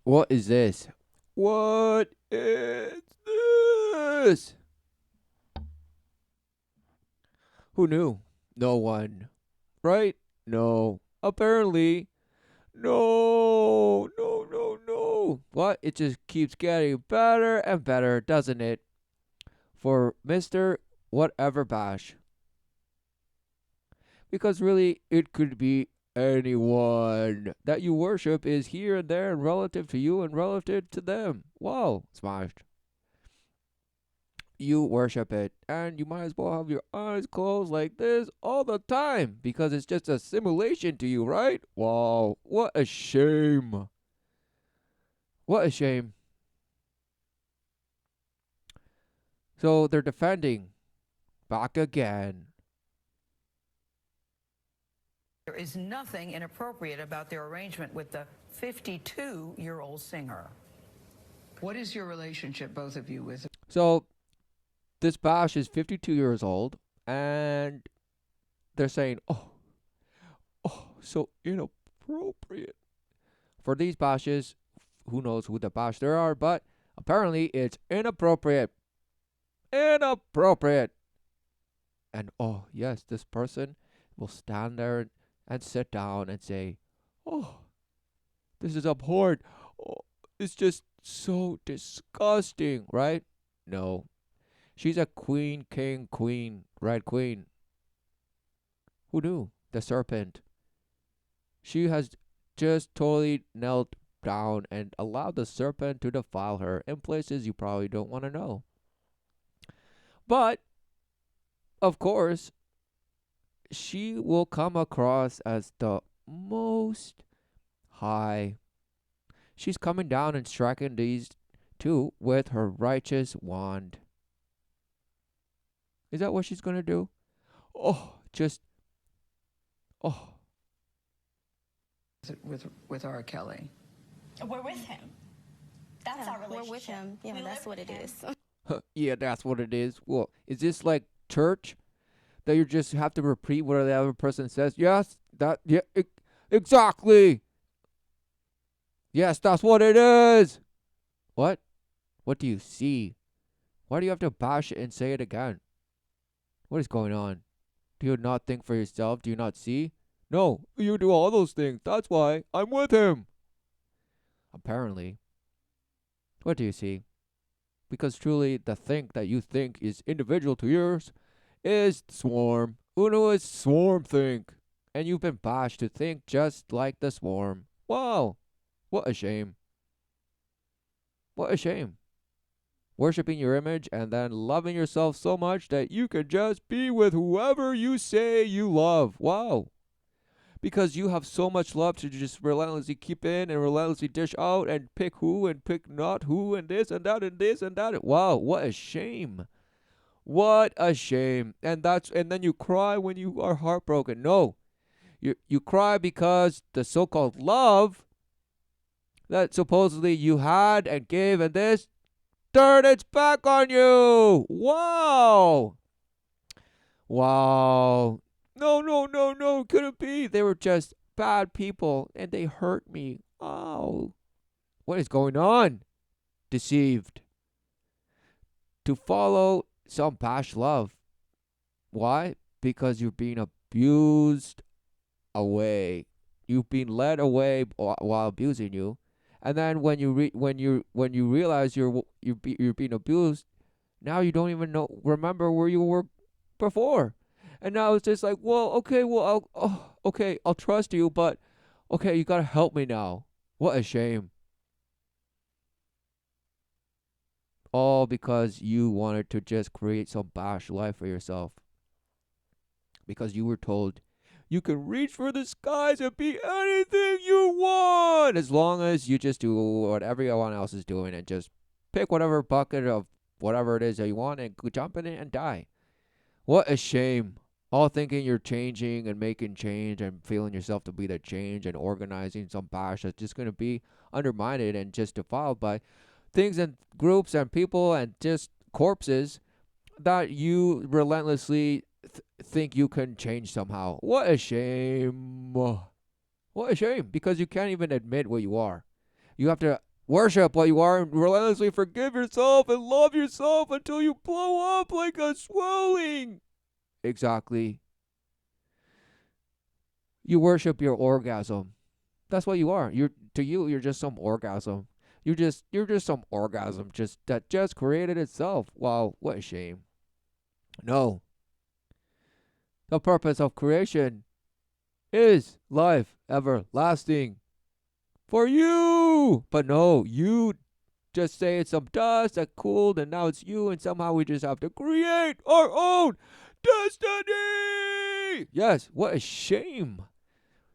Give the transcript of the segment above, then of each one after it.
What is this? What is this? Who knew? No one. Right? No. Apparently. No. No, no, no. What? It just keeps getting better and better, doesn't it? For Mr. Whatever Bash. Because really, it could be anyone that you worship is here and there and relative to you and relative to them. Wow, smashed. You worship it, and you might as well have your eyes closed like this all the time because it's just a simulation to you, right? Wow, what a shame. What a shame. So they're defending back again. There is nothing inappropriate about their arrangement with the 52-year-old singer. What is your relationship, both of you, with? So this Bash is 52 years old, and they're saying, oh, so inappropriate. For these Bashes, who knows who the Bash there are, but apparently it's inappropriate. Inappropriate. And oh, yes, this person will stand there and sit down and say, oh, this is abhorrent. Oh, it's just so disgusting, right? No. She's a queen, king, queen, right? Queen. Who knew? The serpent. She has just totally knelt down and allowed the serpent to defile her in places you probably don't want to know. But, of course, she will come across as the most high. She's coming down and striking these two with her righteous wand. Is that what she's gonna do? Oh, just oh. With R. Kelly. We're with him. That's our relationship. We're with him. Yeah, that's what it is. Yeah, that's what it is. Well, is this like church that you just have to repeat what the other person says? Yes, exactly. Yes, that's what it is. What? What do you see? Why do you have to bash it and say it again? What is going on? Do you not think for yourself? Do you not see? No, you do all those things. That's why I'm with him. Apparently. What do you see? Because truly, the think that you think is individual to yours is swarm. Uno is swarm think. And you've been bashed to think just like the swarm. Wow. What a shame. What a shame. Worshipping your image and then loving yourself so much that you can just be with whoever you say you love. Wow. Because you have so much love to just relentlessly keep in and relentlessly dish out and pick who and pick not who and this and that and this and that. Wow, what a shame. What a shame. And then you cry when you are heartbroken. No. You cry because the so-called love that supposedly you had and gave and this turn its back on you. Wow. Wow. No, no, no, no. Couldn't be. They were just bad people and they hurt me. Oh. What is going on? Deceived. To follow some past love. Why? Because you're being abused away. You've been led away while abusing you. And then when you realize you're being abused, now you don't even remember where you were before. And now it's just like, well, okay, okay, I'll trust you, but okay, you gotta help me now. What a shame. All because you wanted to just create some bash life for yourself. Because you were told you can reach for the skies and be anything you want as long as you just do what everyone else is doing and just pick whatever bucket of whatever it is that you want and jump in it and die. What a shame. All thinking you're changing and making change and feeling yourself to be the change and organizing some bash that's just going to be undermined and just defiled by things and groups and people and just corpses that you relentlessly think you can change somehow. What a shame. What a shame, because you can't even admit what you are. You have to Worship what you are and relentlessly forgive yourself and love yourself until you blow up like a swelling. Exactly. You worship your orgasm. That's what you are. You're just some orgasm. You're just some orgasm that just created itself. Wow, what a shame. No. The purpose of creation is life everlasting for you. But no, you just say it's some dust that cooled and now it's you, and somehow we just have to create our own destiny. Yes, what a shame.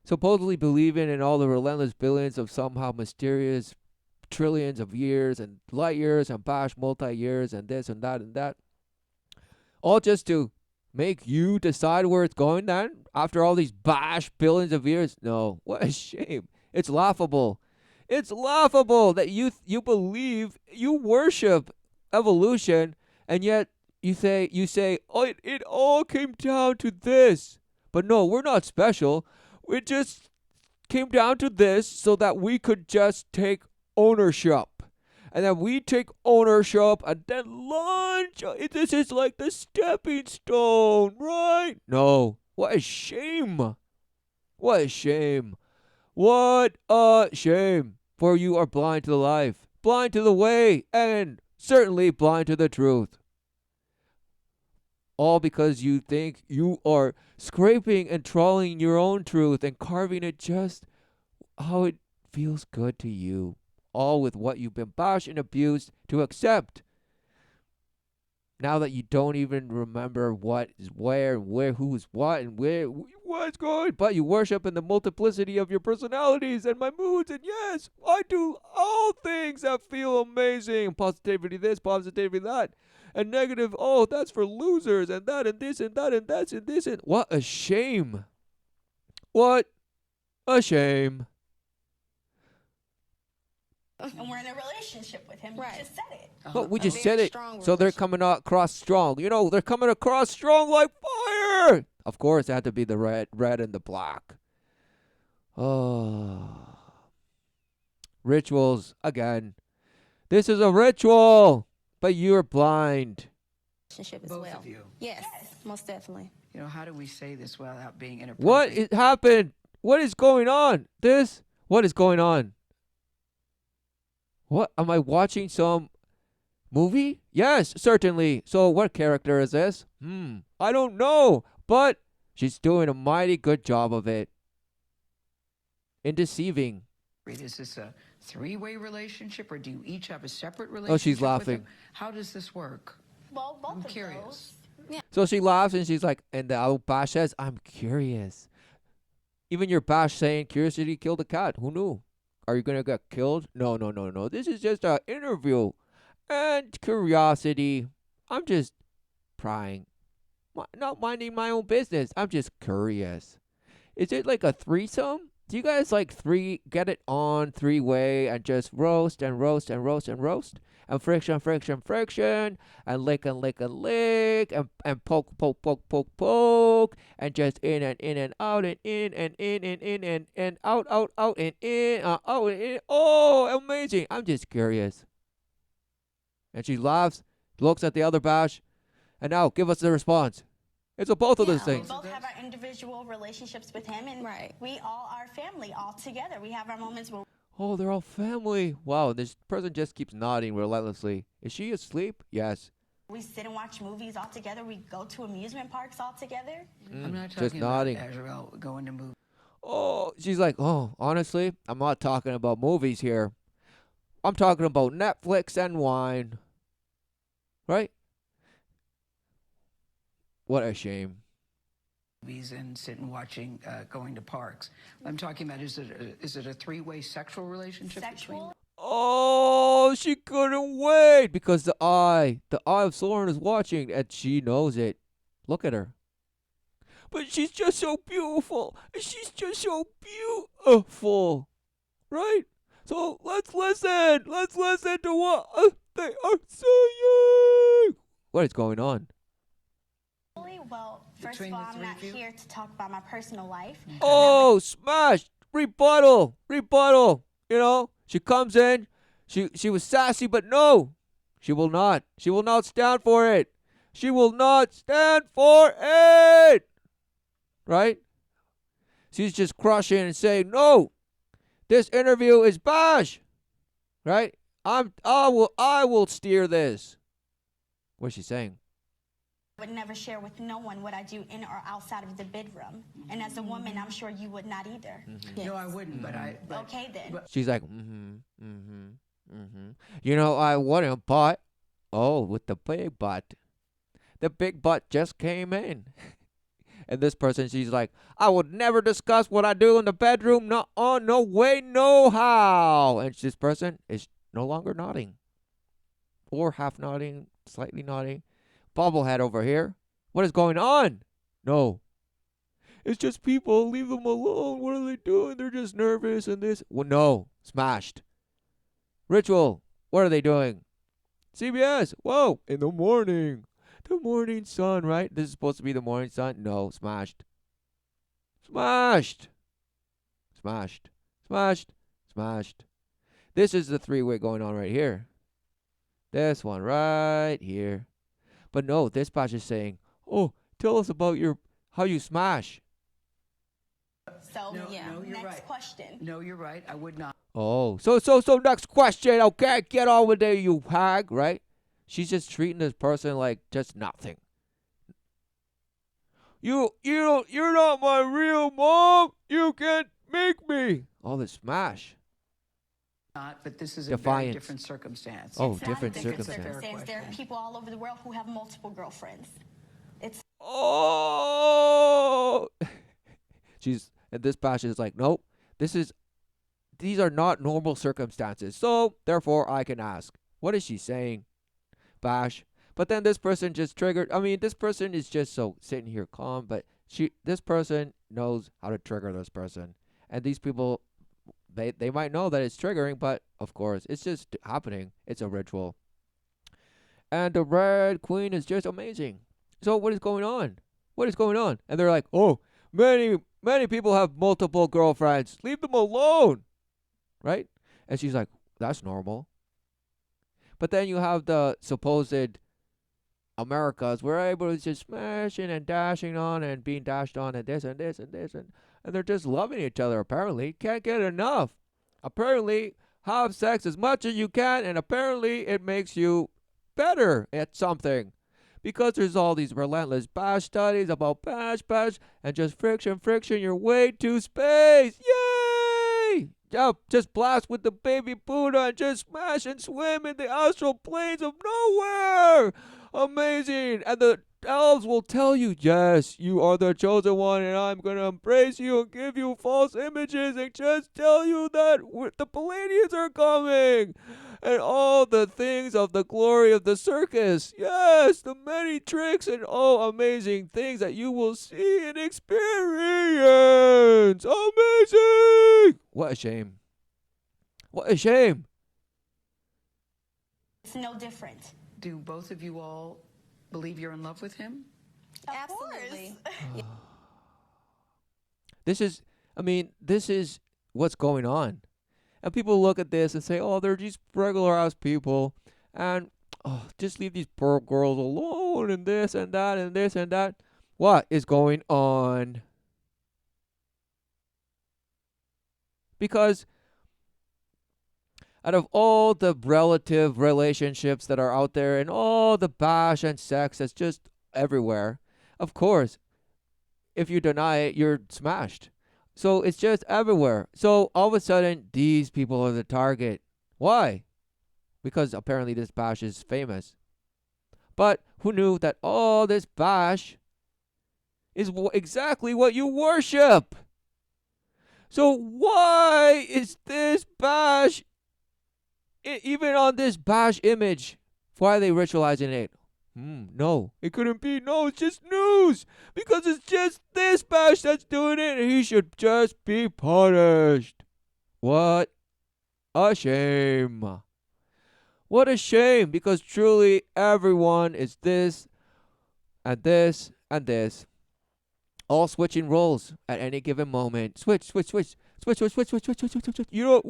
Supposedly believing in all the relentless billions of somehow mysterious trillions of years and light years and bash multi-years and this and that, all just to make you decide where it's going then after all these bash billions of years. No, what a shame. It's laughable. It's laughable that you believe, you worship evolution, and yet you say oh, it all came down to this. But no, we're not special. It just came down to this so that we could just take ownership. And then we take ownership and then launch. This is like the stepping stone, right? No. What a shame. What a shame. What a shame. For you are blind to the life, blind to the way, and certainly blind to the truth. All because you think you are scraping and trawling your own truth and carving it just how it feels good to you. All with what you've been bashed and abused to accept. Now that you don't even remember what is where, who's what, and what's going, but you worship in the multiplicity of your personalities and my moods, and yes, I do all things that feel amazing. Positivity this, positivity that, and negative, oh, that's for losers, and that, and this, and that, and that's, and this, and what a shame. What a shame. And we're in a relationship with him. Right. We just said it. But we A just very said it. strong So they're coming across strong. You know, they're coming across strong like fire. Of course, it had to be the red and the black. Oh. Rituals again. This is a ritual, but you're blind. Relationship as Both well. of you. Yes, most definitely. You know, how do we say this without being inappropriate? What happened? What is going on? What is going on? What? Am I watching some movie? Yes, certainly. So what character is this? I don't know. But she's doing a mighty good job of it. In deceiving. Is this a three-way relationship, or do you each have a separate relationship? Oh, she's laughing. With him? How does this work? Well, both I'm of curious. those. So she laughs and she's like, and the old Bash says, I'm curious. Even your Bash saying curiosity killed a cat. Who knew? Are you going to get killed? No. This is just an interview. And curiosity. I'm just prying. Not minding my own business. I'm just curious. Is it like a threesome? Do you guys like get it on three-way and just roast and roast and roast and roast? And friction, and lick and lick and lick, and poke, and just in and out and in and out and in, out and in. Oh, amazing. I'm just curious. And she laughs, looks at the other Bash, and now give us the response. It's a both of those We things. both have our individual relationships with him, and Right. we all are family all together. We have our moments where Oh, they're all family. Wow, this person just keeps nodding relentlessly. Is she asleep? Yes. we sit and watch movies all together. We go to amusement parks all together. I'm not just talking nodding. about Azrael going to movies. Oh, she's like, oh, honestly, I'm not talking about movies here. I'm talking about Netflix and wine. Right? What a shame. And sit and watching, going to parks. I'm talking about, is it a three-way sexual relationship? Sexual? Oh, she couldn't wait because the eye of Soren is watching and she knows it. Look at her. But she's just so beautiful. She's just so beautiful. Right? So let's listen. Let's listen to what they are saying. What is going on? Well, first Between of the all, I'm three not of you? here to talk about my personal life. Oh, smash! Rebuttal! You know, she comes in, She was sassy, but no, she will not. She will not stand for it. She will not stand for it. Right? She's just crushing and saying, no, this interview is bash. Right? I will steer this. What's she saying? I would never share with no one what I do in or outside of the bedroom. And as a woman, I'm sure you would not either. Mm-hmm. No, I wouldn't, but okay then. She's like, You know, I want a butt. Oh, with the big butt. The big butt just came in. And this person, she's like, I would never discuss what I do in the bedroom. No, no way, no how. And this person is no longer nodding. Or half nodding, slightly nodding. Bobblehead over here. What is going on? No. It's just people. Leave them alone. What are they doing? They're just nervous and this. Well, no. Smashed. Ritual. What are they doing? CBS. Whoa. In the morning. The morning sun, right? This is supposed to be the morning sun. No. Smashed. Smashed. Smashed. Smashed. Smashed. This is the three-way going on right here. This one right here. But no, this batch is saying, oh, tell us about how you smash. So, no, you're next right. question. No, you're right. I would not. Oh, so next question, okay? Get on with it, you hag, right? She's just treating this person like just nothing. You're not my real mom. You can't make me. All this smash. Not, but this is a Defiance. very different circumstance. Oh, It's not a different different circumstance. There are people all over the world who have multiple girlfriends. It's Oh. And this batch is like, nope. These are not normal circumstances. So, therefore, I can ask. What is she saying? Bash. But then this person just triggered. I mean, this person is just so sitting here calm, but this person knows how to trigger this person. And these people, they might know that it's triggering, but of course, it's just happening. It's a ritual. And the Red Queen is just amazing. So what is going on? What is going on? And they're like, oh, many people have multiple girlfriends. Leave them alone. Right? And she's like, that's normal. But then you have the supposed Americas. We're able to just smashing and dashing on and being dashed on and this and this and this. And they're just loving each other, apparently. Can't get enough. Apparently, have sex as much as you can. And apparently, it makes you better at something. Because there's all these relentless bash studies about bash, and just friction your way to space. Yay! Yeah, just blast with the baby Buddha and just smash and swim in the astral planes of nowhere. Amazing. And the elves will tell you, yes, you are the chosen one, and I'm going to embrace you and give you false images and just tell you that the Palladians are coming. And all the things of the glory of the circus. Yes, the many tricks and amazing things that you will see and experience. Amazing. What a shame. What a shame. It's no different. Do both of you all believe you're in love with him? Absolutely. This is what's going on. And people look at this and say, oh, they're just regular ass people. And just leave these poor girls alone and this and that and this and that. What is going on? Because out of all the relative relationships that are out there and all the bash and sex that's just everywhere, of course, if you deny it, you're smashed. So it's just everywhere. So all of a sudden, these people are the target. Why? Because apparently this bash is famous. But who knew that all this bash is exactly what you worship? So why is this bash, even on this bash image, why are they ritualizing it? No, it couldn't be. No, it's just news. Because it's just this bash that's doing it, and he should just be punished. What a shame. What a shame, because truly everyone is this and this and this. All switching roles at any given moment. Switch. You know,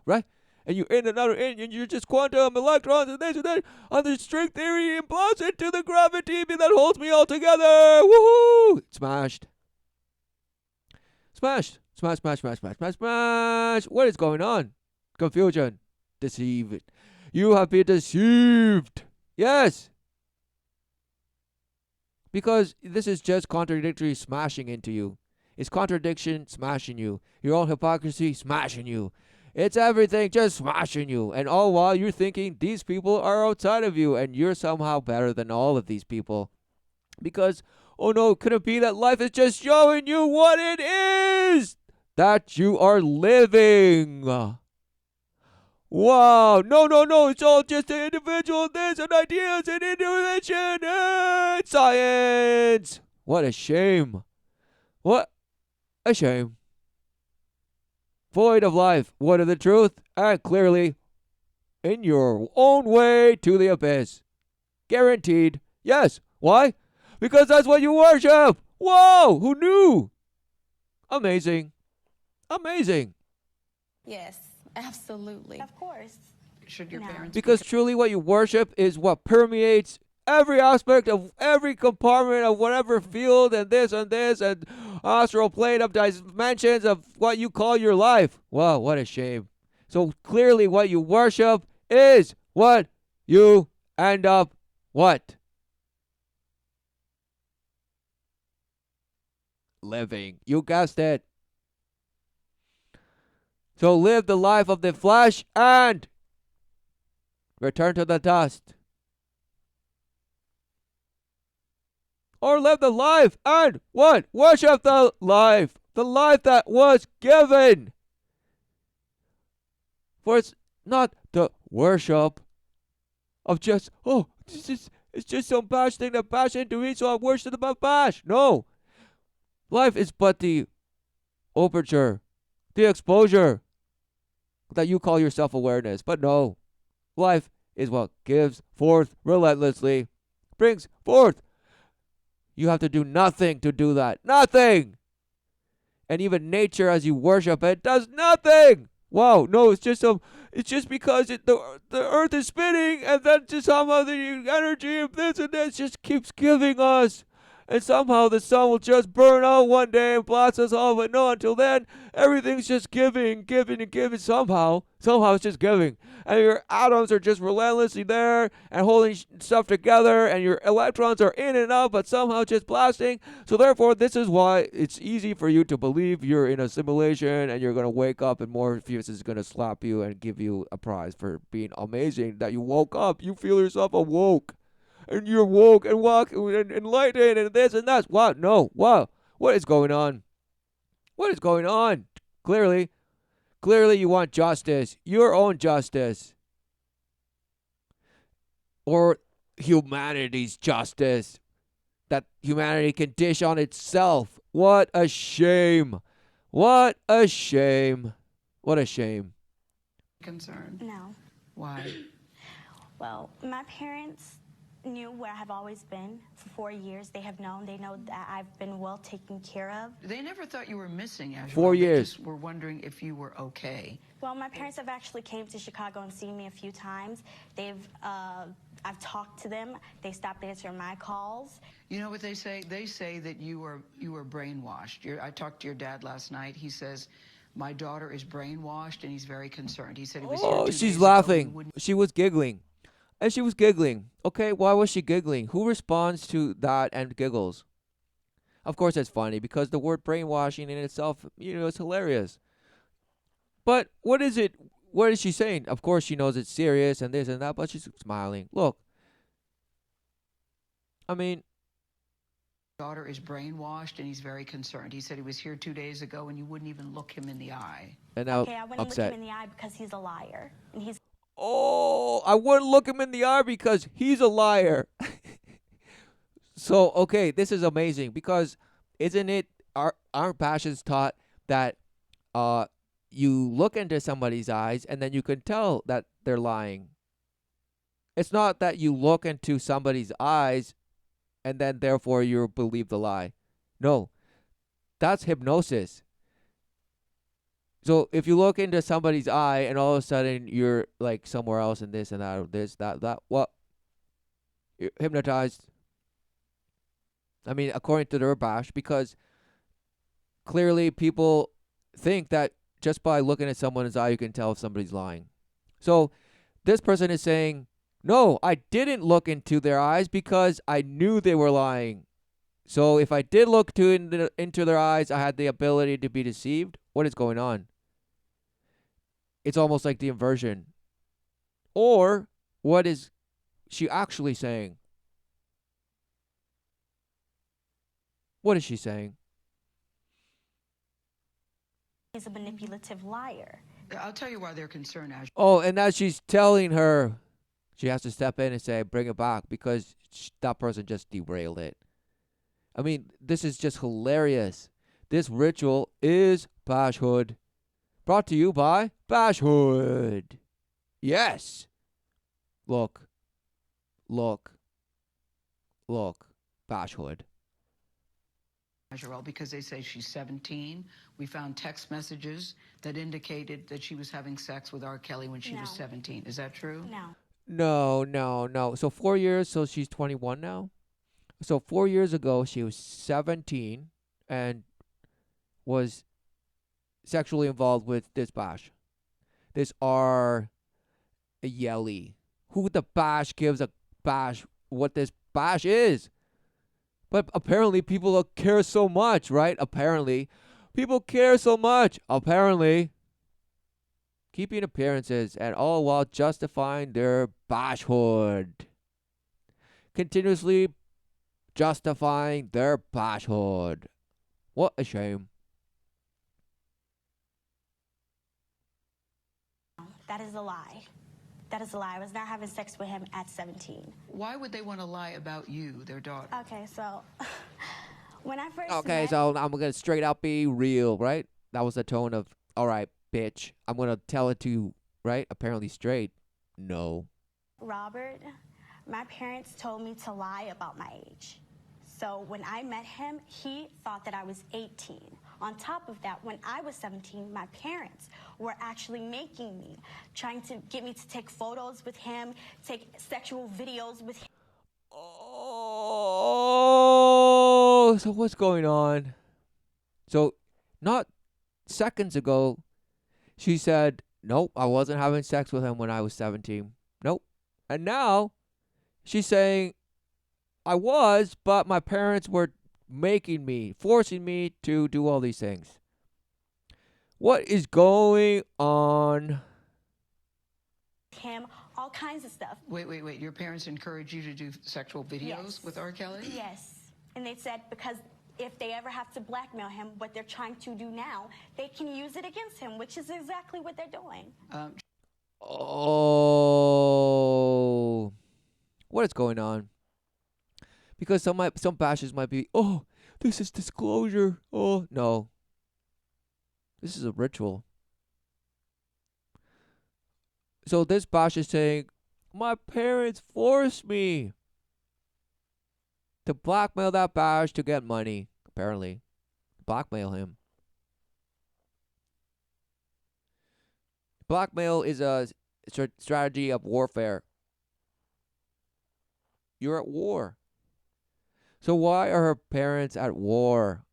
right? and you're in another in, and you're just quantum electrons and this and that. On the string theory implodes into the gravity that holds me all together. Woohoo! Smashed. Smashed. Smash, smash, smash, smash, smash, smash. What is going on? Confusion. Deceived. You have been deceived. Yes. Because this is just contradictory smashing into you. It's contradiction smashing you. Your own hypocrisy smashing you. It's everything just smashing you. And all while you're thinking these people are outside of you and you're somehow better than all of these people. Because, oh no, could it be that life is just showing you what it is that you are living? Wow, no, it's all just an individual this and ideas and intuition and science. What a shame. What a shame. Void of life, void of the truth, and clearly in your own way to the abyss. Guaranteed. Yes. Why? Because that's what you worship. Whoa, who knew? Amazing. Amazing. Yes, absolutely. Of course. Should your No. parents Because truly what you worship is what permeates every aspect of every compartment of whatever field and astral plane of dimensions of what you call your life. Wow, what a shame. So clearly what you worship is what you end up what? Living. You guessed it. So live the life of the flesh and return to the dust. Or live the life and what? Worship the life that was given. For it's not the worship of just, oh, it's just some bash thing that bash into me, so I worship about bash. No. Life is but the overture, the exposure that you call your self-awareness. But no. Life is what gives forth relentlessly, brings forth. You have to do nothing to do that. Nothing. And even nature, as you worship it, does nothing. Wow, no, it's just because the earth is spinning, and then just somehow the energy of this and this just keeps giving us. And somehow the sun will just burn out one day and blast us all. But no, until then, everything's just giving. Somehow it's just giving. And your atoms are just relentlessly there and holding stuff together. And your electrons are in and out, but somehow just blasting. So therefore, this is why it's easy for you to believe you're in a simulation and you're going to wake up and Morpheus is going to slap you and give you a prize for being amazing. That you woke up. You feel yourself awoke. And you're woke and walk and enlightened and this and that. Wow, no, wow. What is going on? What is going on? Clearly you want justice. Your own justice. Or humanity's justice. That humanity can dish on itself. What a shame. What a shame. What a shame. concerned? No. Why? Well, my parents knew where I have always been for 4 years. They have known. They know that I've been well taken care of. They never thought you were missing, Angela. 4 years. They just were wondering if you were okay. Well, my parents have actually came to Chicago and seen me a few times. I've talked to them. They stopped answering my calls. You know what they say? They say that you were brainwashed. I talked to your dad last night. He says, my daughter is brainwashed, and he's very concerned. He said he was here 2 days she's ago, laughing. She was giggling. And she was giggling. Okay, why was she giggling? Who responds to that and giggles? Of course it's funny because the word brainwashing in itself, it's hilarious. But what is it? What is she saying? Of course she knows it's serious and this and that, but she's smiling. Look. I mean, daughter is brainwashed, and he's very concerned. He said he was here 2 days ago, and you wouldn't even look him in the eye. and now Okay, I wouldn't upset. look him in the eye because he's a liar. And he's Oh, I wouldn't look him in the eye because he's a liar. So, okay, this is amazing because isn't it, aren't passions taught that you look into somebody's eyes and then you can tell that they're lying? It's not that you look into somebody's eyes and then therefore you believe the lie. No, that's hypnosis. So if you look into somebody's eye and all of a sudden you're like somewhere else and this and that or this, that, what? You're hypnotized. I mean, according to their bash, because clearly people think that just by looking at someone's eye, you can tell if somebody's lying. So this person is saying, no, I didn't look into their eyes because I knew they were lying. So if I did look into their eyes, I had the ability to be deceived. What is going on? It's almost like the inversion. Or what is she actually saying? What is she saying? He's a manipulative liar. I'll tell you why they're concerned, Ash. Oh, and now she's telling her she has to step in and say, bring it back because that person just derailed it. I mean, this is just hilarious. This ritual is Bashhood. Brought to you by Bashhood. Yes. Look. Bashhood. Well, because they say she's 17. We found text messages that indicated that she was having sex with R. Kelly when she was 17. Is that true? No. So 4 years, so she's 21 now? So 4 years ago, she was 17 and was sexually involved with this Bash. This R. Yelly. Who the Bash gives a Bash what this Bash is? But apparently people care so much, right? Apparently. People care so much. Apparently. Keeping appearances and all while justifying their Bashhood. Continuously justifying their Bashhood. What a shame. That is a lie. That is a lie. I was not having sex with him at 17. Why would they want to lie about you, their daughter? Okay, so when I first Okay, met, so I'm gonna straight out be real, right? That was the tone of, all right, bitch. I'm gonna tell it to you, right? Apparently straight. No. Robert, my parents told me to lie about my age. So when I met him, he thought that I was 18. On top of that, when I was 17, my parents were actually making me, trying to get me to take photos with him, take sexual videos with him. Oh, so what's going on? So, not seconds ago, she said, nope, I wasn't having sex with him when I was 17. Nope. And now, she's saying, I was, but my parents were making me, forcing me to do all these things. What is going on? Him, all kinds of stuff. Wait. Your parents encouraged you to do sexual videos Yes. with R. Kelly? Yes. And they said because if they ever have to blackmail him, what they're trying to do now, they can use it against him, which is exactly what they're doing. Oh, what is going on? Because some bashes might be, oh, this is disclosure. Oh, no. This is a ritual. So this bash is saying, my parents forced me to blackmail that bash to get money, apparently. Blackmail him. Blackmail is a strategy of warfare. You're at war. So why are her parents at war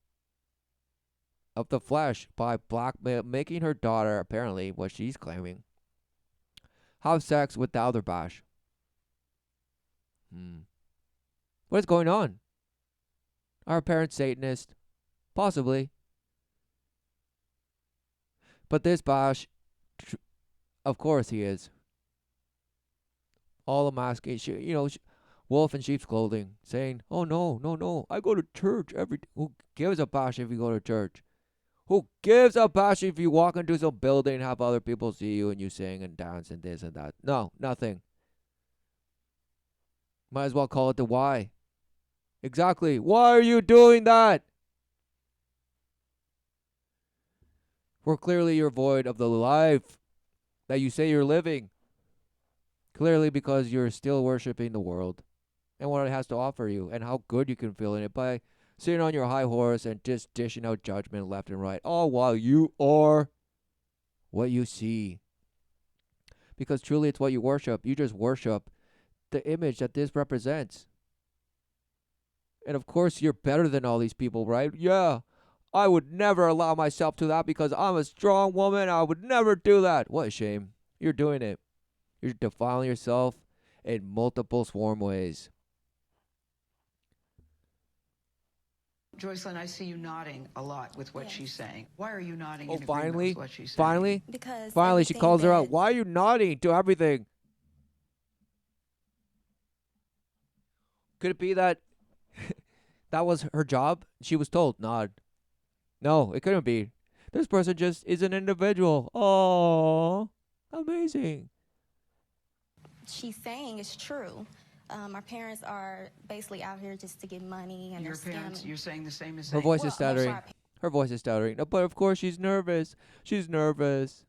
of the flesh by blackmail, making her daughter, apparently what she's claiming, have sex with the other bash? What is going on? Are her parents Satanist? Possibly. But this bash, of course he is. All the masking, wolf in sheep's clothing, saying, oh no, I go to church every day. Who gives a bash if you go to church? Who gives a bash if you walk into some building and have other people see you and you sing and dance and this and that? No, nothing. Might as well call it the why. Exactly. Why are you doing that? For clearly you're void of the life that you say you're living. Clearly because you're still worshiping the world and what it has to offer you and how good you can feel in it by sitting on your high horse and just dishing out judgment left and right, all while you are what you see. Because truly it's what you worship. You just worship the image that this represents. And of course, you're better than all these people, right? Yeah, I would never allow myself to that because I'm a strong woman. I would never do that. What a shame. You're doing it. You're defiling yourself in multiple swarm ways. Joycelyn, I see you nodding a lot with what Yes. she's saying. Why are you nodding Oh, in agreement finally? with what she's saying? Finally? Because Finally, she everything calls her out. that- Why are you nodding to everything? Could it be that that was her job? She was told, nod. No, it couldn't be. This person just is an individual. Oh, amazing. she's saying is true. Our parents are basically out here just to get money, and Your they're parents, scamming. you're saying the same as Her saying. voice Well, is most of stuttering. our Her voice is stuttering. No, but of course she's nervous. She's nervous.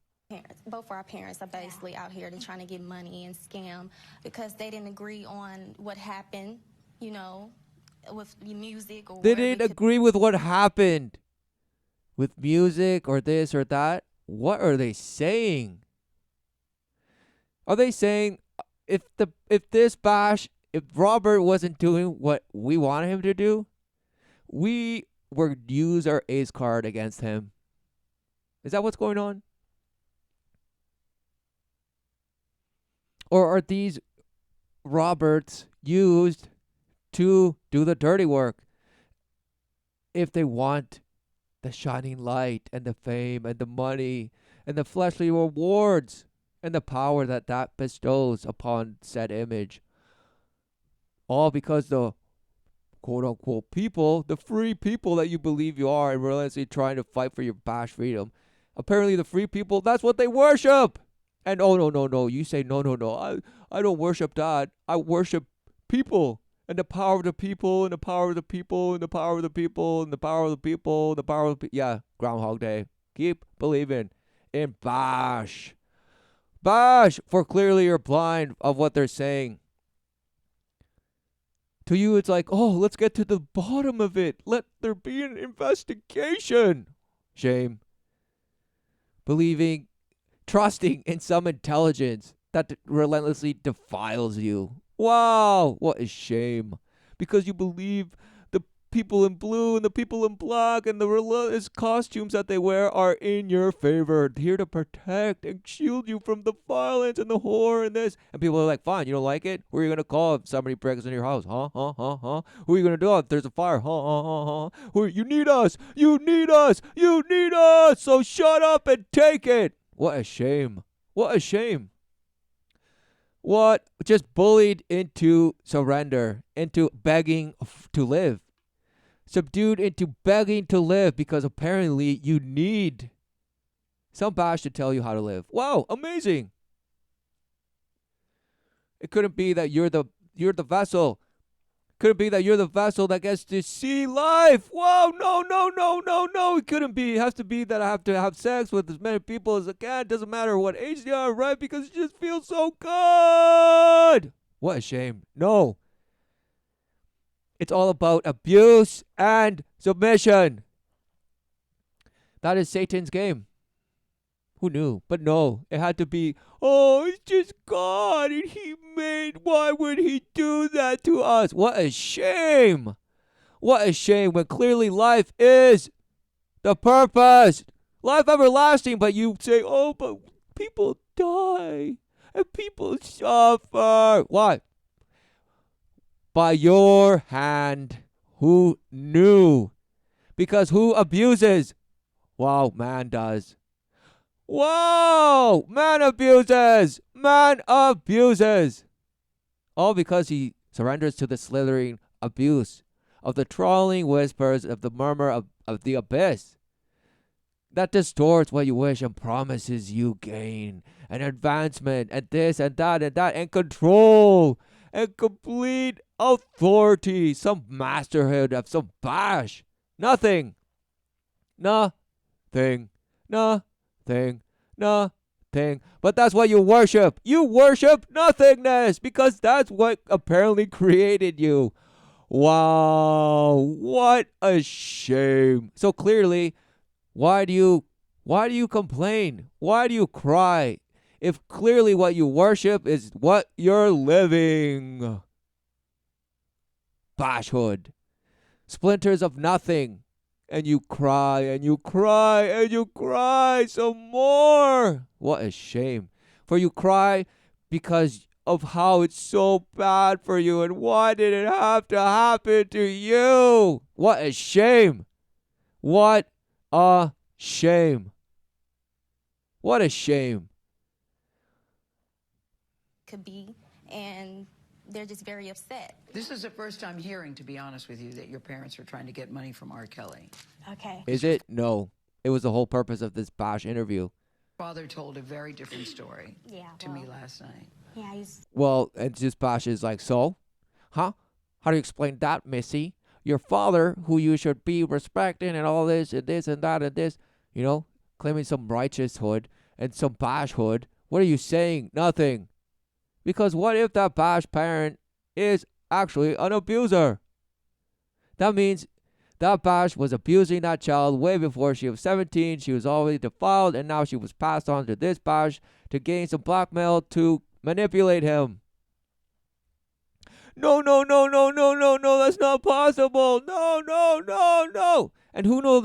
both of our parents are basically out here to trying to get money and scam because they didn't agree on what happened, you know, with the music or They whatever didn't it could- agree with what happened with music or this or that. What are they saying? Are they saying if Robert wasn't doing what we wanted him to do, we would use our ace card against him? Is that what's going on? Or are these Roberts used to do the dirty work if they want the shining light and the fame and the money and the fleshly rewards and the power that that bestows upon said image? All because the quote-unquote people, the free people that you believe you are and relentlessly trying to fight for your bash freedom, apparently the free people, that's what they worship. And oh, no, you say no, I don't worship that. I worship people and the power of the people and the power of the people and the power of the people and the power of the people and the power of the people. Yeah, Groundhog Day. Keep believing in bash. Bash, for clearly you're blind of what they're saying. To you, it's like, oh, let's get to the bottom of it. Let there be an investigation. Shame. Believing, trusting in some intelligence that relentlessly defiles you. Wow, what a shame. Because you believe the people in blue and the people in black and the relentless costumes that they wear are in your favor, here to protect and shield you from the violence and the horror and this. And people are like, fine, you don't like it? Who are you going to call if somebody breaks into your house? Huh? Who are you going to do if there's a fire? Huh? You need us. You need us. You need us. So shut up and take it. What a shame. What a shame. What? Just bullied into surrender, into begging to live. Subdued into begging to live because apparently you need some bash to tell you how to live. Wow, amazing. It couldn't be that you're the vessel. Couldn't be that you're the vessel that gets to see life. Whoa, no. It couldn't be. It has to be that I have to have sex with as many people as I can. It doesn't matter what age they are, right? Because it just feels so good. What a shame. No. It's all about abuse and submission. That is Satan's game. Who knew? But no, it had to be, oh, it's just God and he made, why would he do that to us? What a shame. What a shame when clearly life is the purpose. Life everlasting, but you say, oh, but people die and people suffer. Why? By your hand. Who knew? Because who abuses? Wow, man does. Wow, man abuses. Man abuses. All because he surrenders to the slithering abuse of the trawling whispers of the murmur of the abyss that distorts what you wish and promises you gain and advancement and this and that and control and complete authority, some masterhood of some bash. Nothing. Nothing. But that's what you worship. You worship nothingness because that's what apparently created you. Wow. What a shame. So clearly, why do you Why do you complain? Why do you cry? If clearly what you worship is what you're living. Bashhood. Splinters of nothing. And you cry and you cry and you cry some more. What a shame. For you cry because of how it's so bad for you, and why did it have to happen to you? What a shame. What a shame. What a shame. Could be, and they're just very upset. This is the first time hearing, to be honest with you, that your parents are trying to get money from R. Kelly. Okay. Is it? No. It was the whole purpose of this Bosch interview. Father told a very different story Yeah. to me last night. Yeah, he's Well, and just Bosch is like, so? Huh? How do you explain that, Missy? Your father, who you should be respecting and all this and this and that and this, you know, claiming some righteoushood and some Boschhood. What are you saying? Nothing. Because what if that Bosch parent is actually an abuser? That means that Bosch was abusing that child way before she was 17. She was already defiled, and now she was passed on to this Bosch to gain some blackmail to manipulate him. No, no, no, no, no, no, no, that's not possible. No, no, no, no. And who knew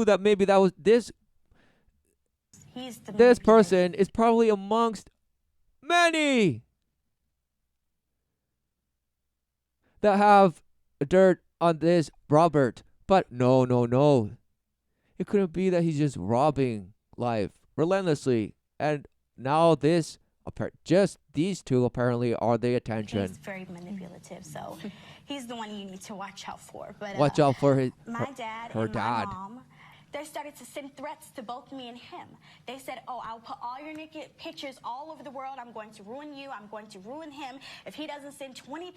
that maybe that was this he's the this manipulator. person is probably amongst many that have dirt on this Robert. But no, no, no. It couldn't be that he's just robbing life relentlessly. And now just these two apparently are the attention. He's very manipulative, so he's the one you need to watch out for. But Watch out for my dad her and dad. my mom, they started to send threats to both me and him. They said, oh, I'll put all your naked pictures all over the world. I'm going to ruin you. I'm going to ruin him if he doesn't send $20,000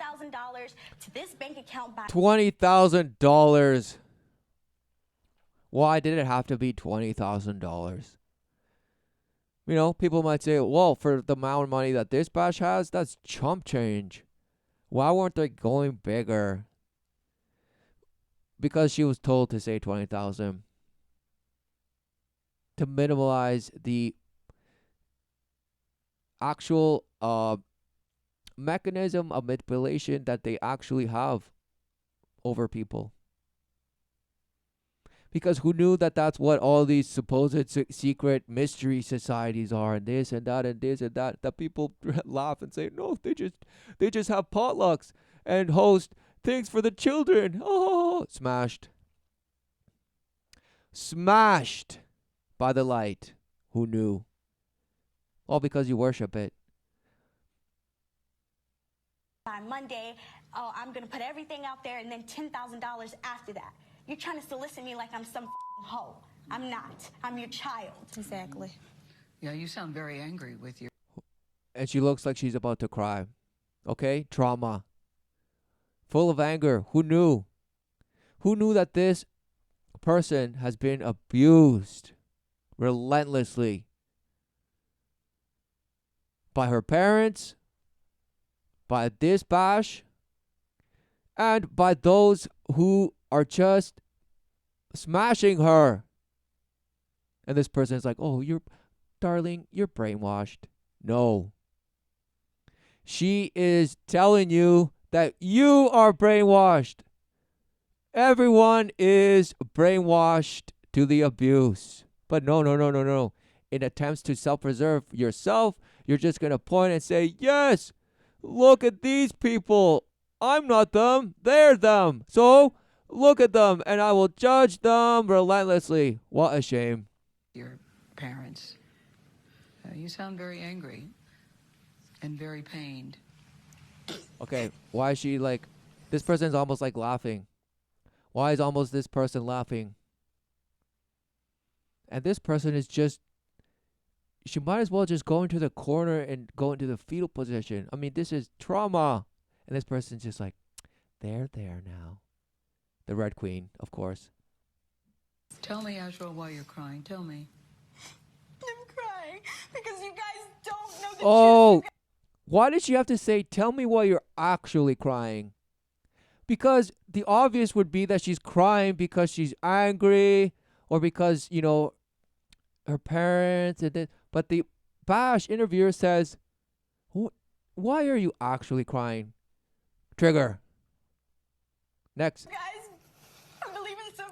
to this bank account by $20,000. Why did it have to be $20,000? You know, people might say, well, for the amount of money that this Bash has, that's chump change. Why weren't they going bigger? Because she was told to say 20,000 to minimize the actual mechanism of manipulation that they actually have over people. Because who knew that that's what all these supposed secret mystery societies are, and this and that and this and that. That people laugh and say, no, they just have potlucks and host things for the children. Oh, smashed by the light. Who knew? All because you worship it. by Monday. Oh, I'm gonna put everything out there, and then $10,000 after that. You're trying to solicit me like I'm some hoe. I'm not. I'm your child. Exactly. Yeah, you sound very angry with your... And she looks like she's about to cry. Okay? Trauma. Full of anger. Who knew? Who knew that this person has been abused relentlessly by her parents, by this Bash, and by those who are just smashing her? And this person is like, oh, darling, you're brainwashed. No. She is telling you that you are brainwashed. Everyone is brainwashed to the abuse. But no. In attempts to self-preserve yourself, you're just going to point and say, yes, look at these people. I'm not them. They're them. So look at them, and I will judge them relentlessly. What a shame. Your parents. You sound very angry and very pained. Okay, why is she like... This person's almost like laughing. Why is almost this person laughing? And this person is just... She might as well just go into the corner and go into the fetal position. I mean, this is trauma. And this person's just like, they're there now. The Red Queen, of course. Tell me, Azrael, why you're crying. Tell me. I'm crying because you guys don't know the truth. Oh, why did she have to say, tell me why you're actually crying? Because the obvious would be that she's crying because she's angry, or because, her parents, and then, but the Bash interviewer says, why are you actually crying? Trigger. Next. Guys, I'm believing some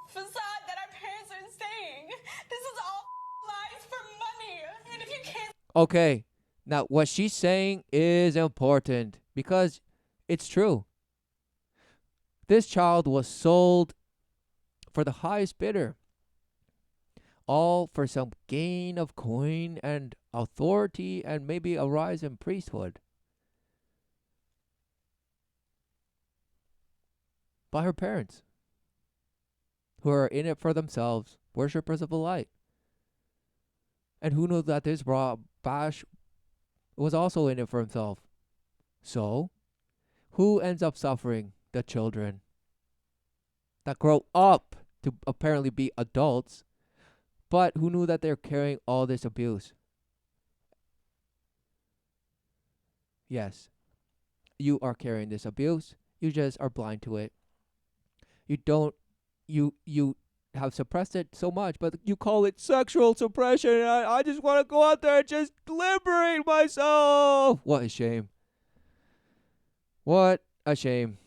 facade that our parents are saying. This is all lies for money. And if you can't. Okay, now what she's saying is important because it's true. This child was sold for the highest bidder, all for some gain of coin and authority and maybe a rise in priesthood. By her parents, who are in it for themselves, worshippers of the light. And who knew that this Bash was also in it for himself? So, who ends up suffering? The children that grow up to apparently be adults, but who knew that they're carrying all this abuse? Yes, you are carrying this abuse. You just are blind to it. You have suppressed it so much, but you call it sexual suppression. And I just want to go out there and just liberate myself. What a shame. What a shame.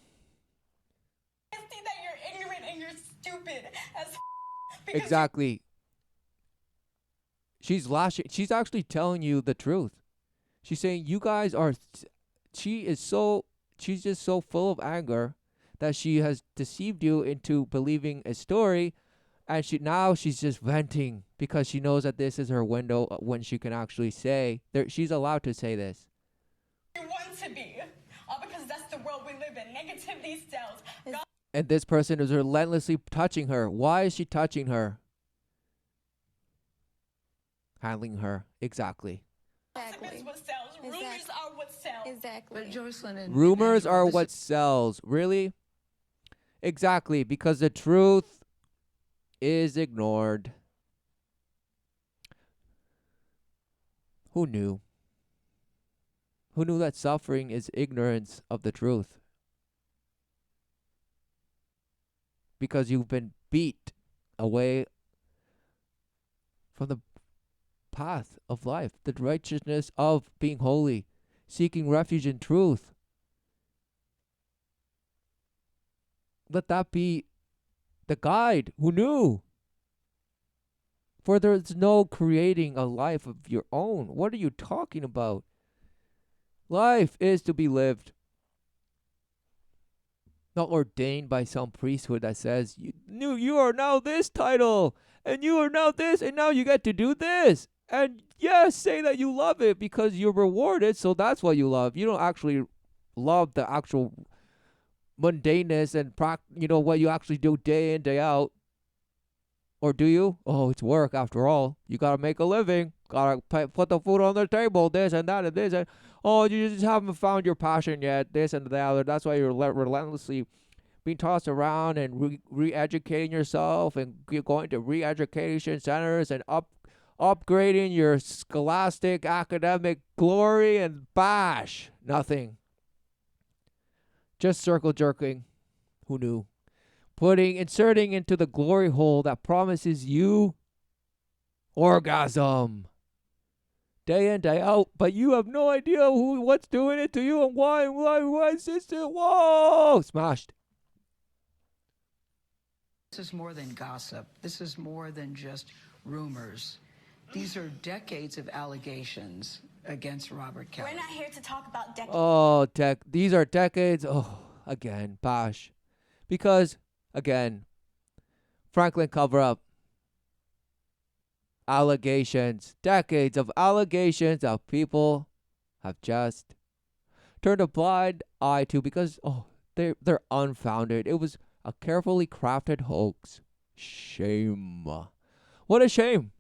I see that you're ignorant and you're stupid as Exactly. She's lashing. She's actually telling you the truth. She's saying you guys are. She's just so full of anger that she has deceived you into believing a story, and she's just venting because she knows that this is her window when she can actually say she's allowed to say this. you want to be. All because that's the world we live in. Negativity sells. And this person is relentlessly touching her. Why is she touching her? Handling her. Exactly. Gossip is what sells. Rumors are what sells. Exactly. But Jocelyn and Rumors Angela, are this what sells. Really? Exactly. Because the truth is ignored. Who knew? Who knew that suffering is ignorance of the truth? Because you've been beat away from the path of life, the righteousness of being holy, seeking refuge in truth. Let that be the guide. Who knew? For there is no creating a life of your own. What are you talking about? Life is to be lived, not ordained by some priesthood that says, you are now this title, and you are now this, and now you get to do this. And yes, say that you love it because you're rewarded, so that's what you love. You don't actually love the actual mundaneness and what you actually do day in, day out. Or do you? Oh, it's work after all. You gotta make a living. Gotta put the food on the table. This and that and this. And oh, you just haven't found your passion yet. This and the other. That's why you're relentlessly being tossed around and re-educating yourself and you're going to re-education centers and upgrading your scholastic academic glory and bash. Nothing. Just circle jerking. Who knew? Inserting into the glory hole that promises you orgasm day in, day out, but you have no idea what's doing it to you and why, sister. Whoa! Smashed. This is more than gossip. This is more than just rumors. These are decades of allegations against Robert Kelly. We're not here to talk about decades. Oh, these are decades. Oh, again, bash. Because, again, Franklin cover-up. Allegations. Decades of allegations that people have just turned a blind eye to because, they're unfounded. It was a carefully crafted hoax. Shame. What a shame.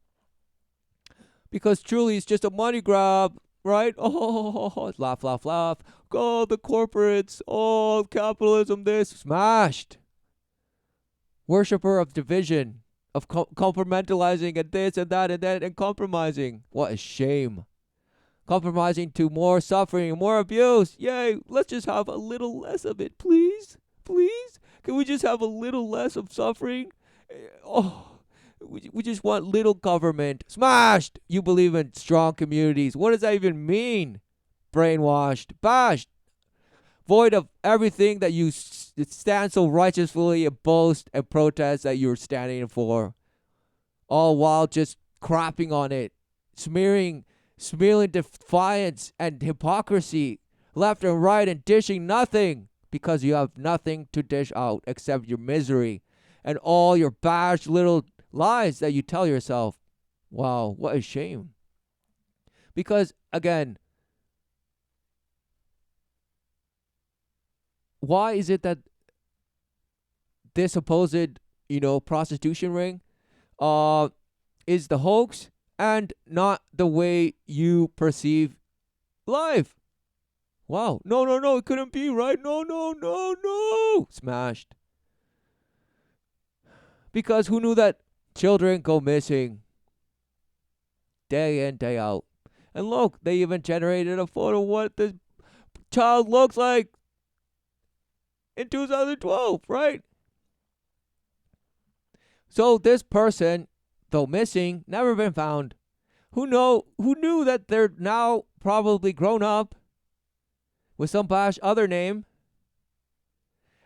Because truly it's just a money grab, right? Oh, laugh, laugh, laugh. Oh, the corporates. Oh, capitalism, this. Smashed. Worshipper of division, of compartmentalizing and this and that and compromising. What a shame. Compromising to more suffering, more abuse. Yay, let's just have a little less of it, please. Please? Can we just have a little less of suffering? Oh, We just want little government. Smashed. You believe in strong communities. What does that even mean? Brainwashed. Bashed. Void of everything that you stand so righteously and boast and protest that you're standing for. All while just crapping on it. Smearing defiance and hypocrisy left and right and dishing nothing because you have nothing to dish out except your misery and all your bashed little lies that you tell yourself. Wow, what a shame. Because, again, why is it that this supposed, prostitution ring is the hoax and not the way you perceive life? Wow. No, it couldn't be, right? No. Smashed. Because who knew that children go missing day in, day out? And look, they even generated a photo of what the child looks like in 2012, right? So this person, though missing, never been found. Who knew that they're now probably grown up with some bash other name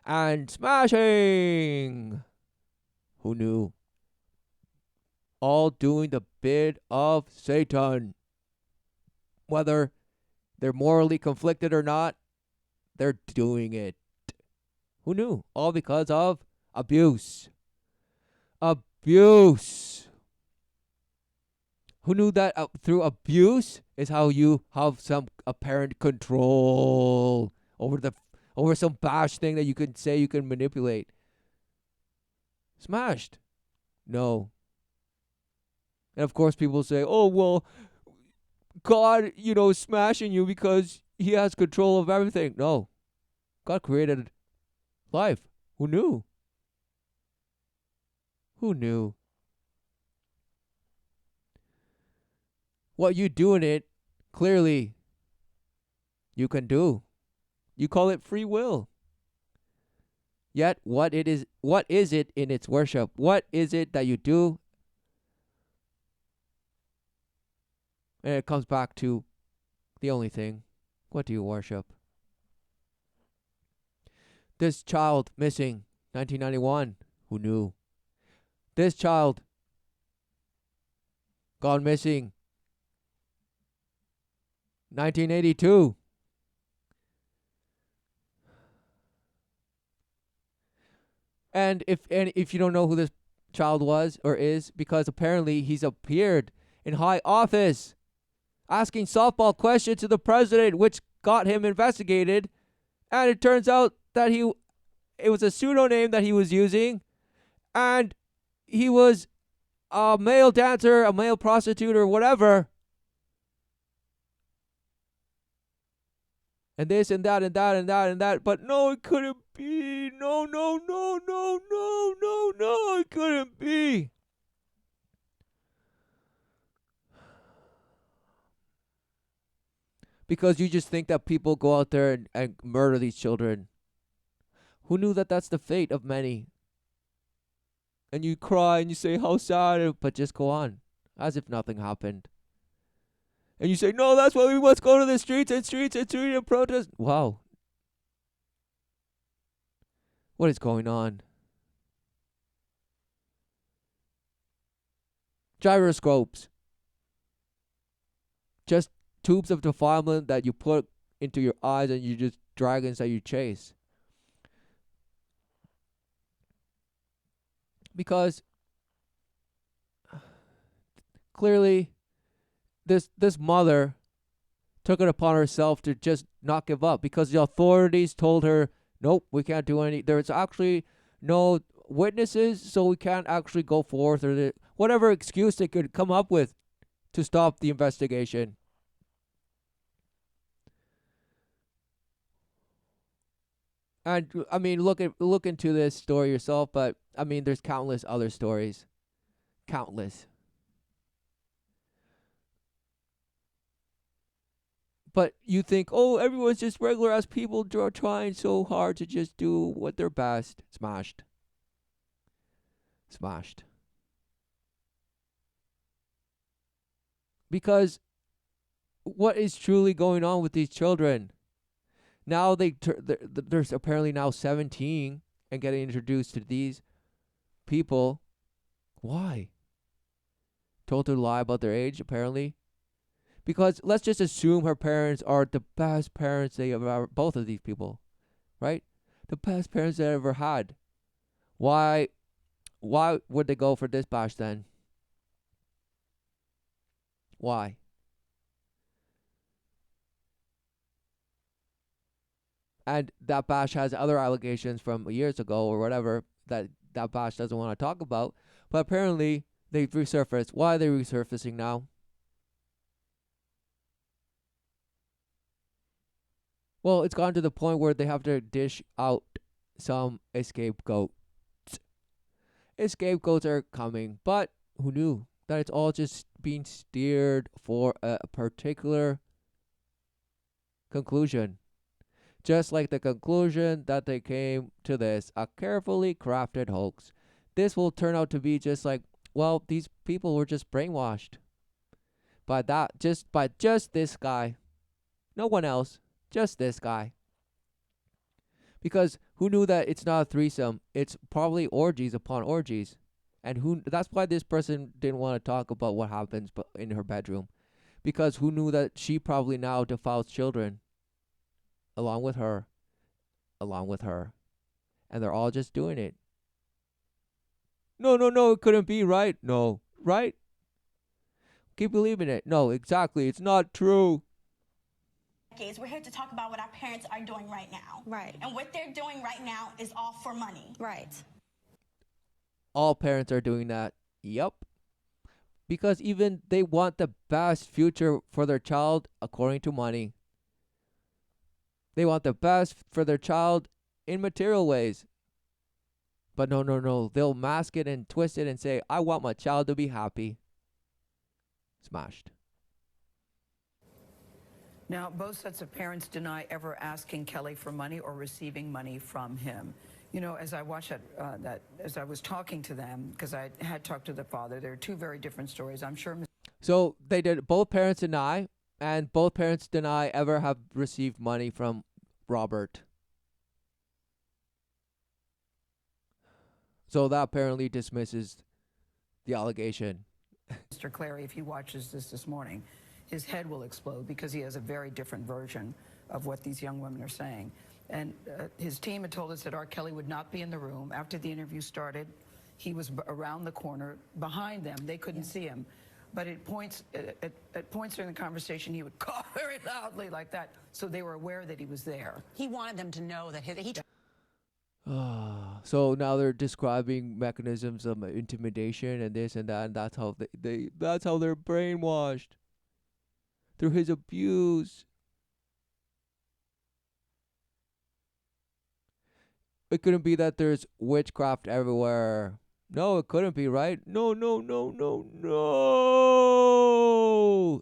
and smashing? Who knew? All doing the bid of Satan. Whether they're morally conflicted or not, they're doing it. Who knew? All because of abuse. Abuse. Who knew that through abuse is how you have some apparent control over some bash thing that you can say you can manipulate? Smashed. No. And of course people say, oh, well, God, smashing you because he has control of everything. No. God created life. Who knew? Who knew? What you do in it, clearly, you can do. You call it free will. Yet, what is it in its worship? What is it that you do? And it comes back to the only thing. What do you worship? This child missing, 1991. Who knew? This child gone missing, 1982. And if you don't know who this child was or is, because apparently he's appeared in high office asking softball questions to the president, which got him investigated, and it turns out that it was a pseudonym that he was using, and he was a male dancer, a male prostitute, or whatever. And this and that and that and that and that. But no, it couldn't be. No, it couldn't be. Because you just think that people go out there and murder these children. Who knew that that's the fate of many? And you cry and you say, how sad, but just go on. As if nothing happened. And you say, no, that's why we must go to the streets and protest. Wow. What is going on? Gyroscopes. Just tubes of defilement that you put into your eyes and you just dragons that you chase. Because clearly this mother took it upon herself to just not give up because the authorities told her, nope, we can't do any. There's actually no witnesses, so we can't actually go forth, or whatever excuse they could come up with to stop the investigation. And I mean, look into this story yourself, but I mean, there's countless other stories. Countless. But you think, oh, everyone's just regular ass people trying so hard to just do what they're best. Smashed. Because what is truly going on with these children? Now there's apparently now 17 and getting introduced to these people. Why? Told to lie about their age, apparently. Because let's just assume her parents are the best parents they ever, both of these people, right? The best parents they ever had. Why would they go for this bash then? Why? And that bash has other allegations from years ago or whatever that bash doesn't want to talk about. But apparently they've resurfaced. Why are they resurfacing now? Well, it's gone to the point where they have to dish out some scapegoats. Scapegoats are coming, but who knew that it's all just being steered for a particular conclusion? Just like the conclusion that they came to this, a carefully crafted hoax. This will turn out to be just like, well, these people were just brainwashed by just this guy. No one else, just this guy. Because who knew that it's not a threesome? It's probably orgies upon orgies. And that's why this person didn't want to talk about what happens in her bedroom. Because who knew that she probably now defiles children along with her. And they're all just doing it. No, it couldn't be, right? No, right? Keep believing it. No, exactly. It's not true. We're here to talk about what our parents are doing right now. Right. And what they're doing right now is all for money. Right. All parents are doing that. Yep. Because even they want the best future for their child according to money. They want the best for their child in material ways. But no. They'll mask it and twist it and say, I want my child to be happy. Smashed. Now, both sets of parents deny ever asking Kelly for money or receiving money from him. You know, as I watched as I was talking to them, because I had talked to the father, there are two very different stories. I'm sure. So they did. Both parents deny, and both parents deny ever have received money from Robert. So that apparently dismisses the allegation. Mr. Clary, if he watches this morning, his head will explode because he has a very different version of what these young women are saying. And his team had told us that R. Kelly would not be in the room. After the interview started, he was around the corner behind them. They couldn't see him. But at points during the conversation, he would cough very loudly like that. So they were aware that he was there. He wanted them to know that he So now they're describing mechanisms of intimidation and this and that, and that's how that's how they're brainwashed through his abuse. It couldn't be that there's witchcraft everywhere. No, it couldn't be, right? No.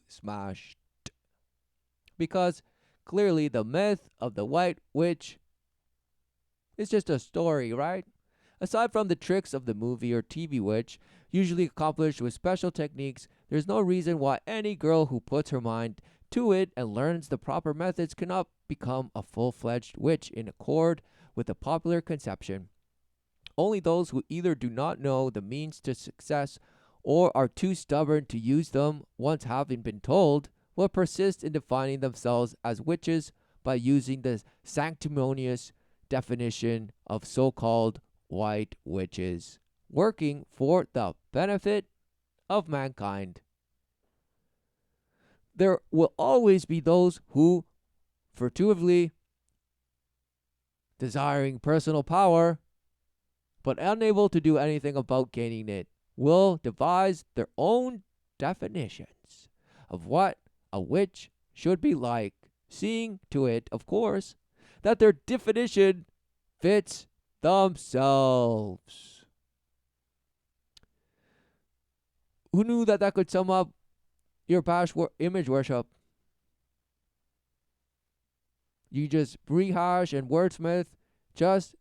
Smashed. Because clearly the myth of the white witch is just a story, right? Aside from the tricks of the movie or TV witch, usually accomplished with special techniques, there's no reason why any girl who puts her mind to it and learns the proper methods cannot become a full-fledged witch in accord with the popular conception. Only those who either do not know the means to success or are too stubborn to use them once having been told will persist in defining themselves as witches by using the sanctimonious definition of so-called white witches, working for the benefit of mankind. There will always be those who, furtively desiring personal power, but unable to do anything about gaining it, will devise their own definitions of what a witch should be like, seeing to it, of course, that their definition fits themselves. Who knew that could sum up your past image worship? You just rehash and wordsmith, just,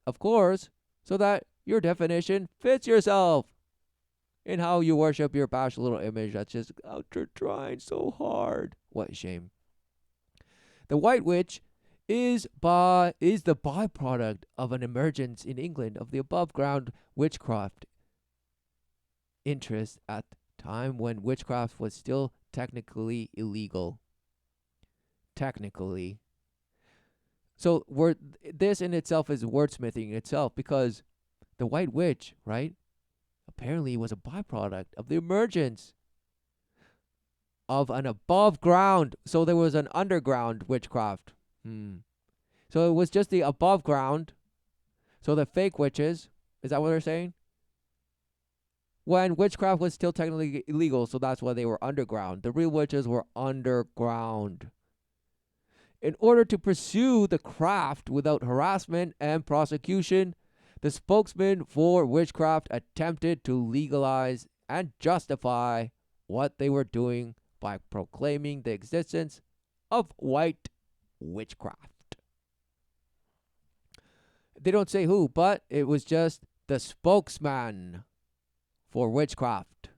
of course, so that your definition fits yourself. in how you worship your bashful little image that's just out there trying so hard. What a shame. The White Witch is the byproduct of an emergence in England of the above ground witchcraft interest at the time when witchcraft was still technically illegal. Technically. So this in itself is wordsmithing itself, because the White Witch, right, apparently was a byproduct of the emergence of an above ground. So there was an underground witchcraft. So it was just the above ground. So the fake witches, is that what they're saying? When witchcraft was still technically illegal, so that's why they were underground. The real witches were underground. In order to pursue the craft without harassment and prosecution, the spokesman for witchcraft attempted to legalize and justify what they were doing by proclaiming the existence of white witchcraft. They don't say who, but it was just the spokesman for witchcraft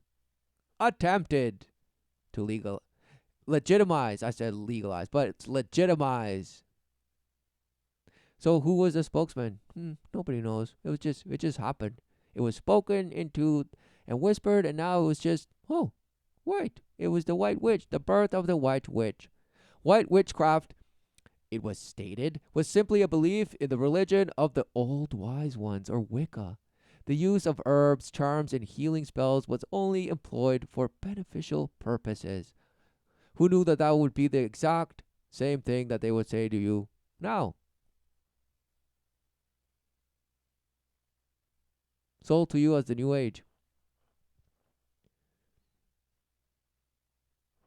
attempted to legitimize. I said legalize, but it's legitimize. So who was the spokesman? Nobody knows. It just happened. It was spoken into and whispered, and now it was just, oh, wait. It was the White Witch, the birth of the White Witch. White witchcraft, it was stated, was simply a belief in the religion of the old wise ones, or Wicca. The use of herbs, charms, and healing spells was only employed for beneficial purposes. Who knew that would be the exact same thing that they would say to you now? Sold to you as the New Age.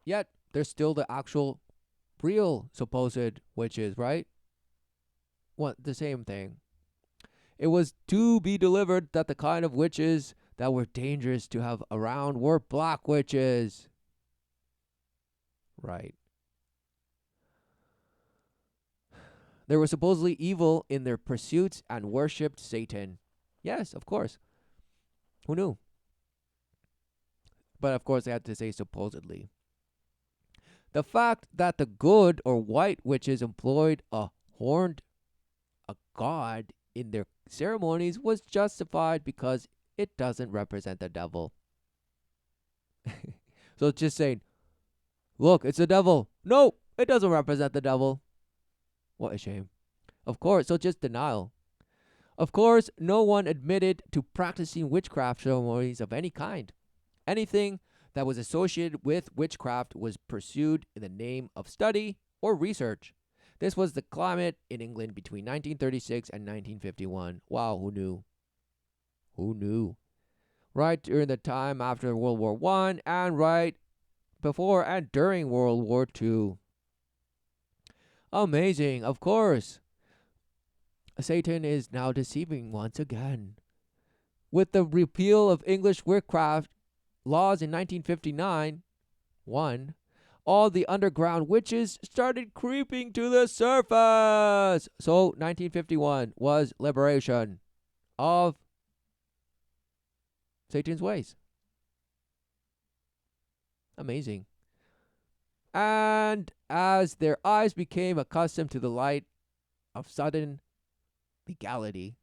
Yet, there's still the actual, real supposed witches, right? What, the same thing. It was to be delivered that the kind of witches that were dangerous to have around were black witches. Right. They were supposedly evil in their pursuits and worshipped Satan. Yes, of course. Who knew? But of course they had to say supposedly. The fact that the good or white witches employed a god in their ceremonies was justified because it doesn't represent the devil. So it's just saying, look, it's the devil. No, it doesn't represent the devil. What a shame. Of course, so just denial. Of course, no one admitted to practicing witchcraft ceremonies of any kind. Anything that was associated with witchcraft was pursued in the name of study or research. This was the climate in England between 1936 and 1951. Wow, who knew? Who knew? Right during the time after World War I and right before and during World War II. Amazing, of course. Satan is now deceiving once again. With the repeal of English witchcraft laws in 1959, all the underground witches started creeping to the surface. So 1951 was liberation of Satan's ways. Amazing. And as their eyes became accustomed to the light of sudden legality,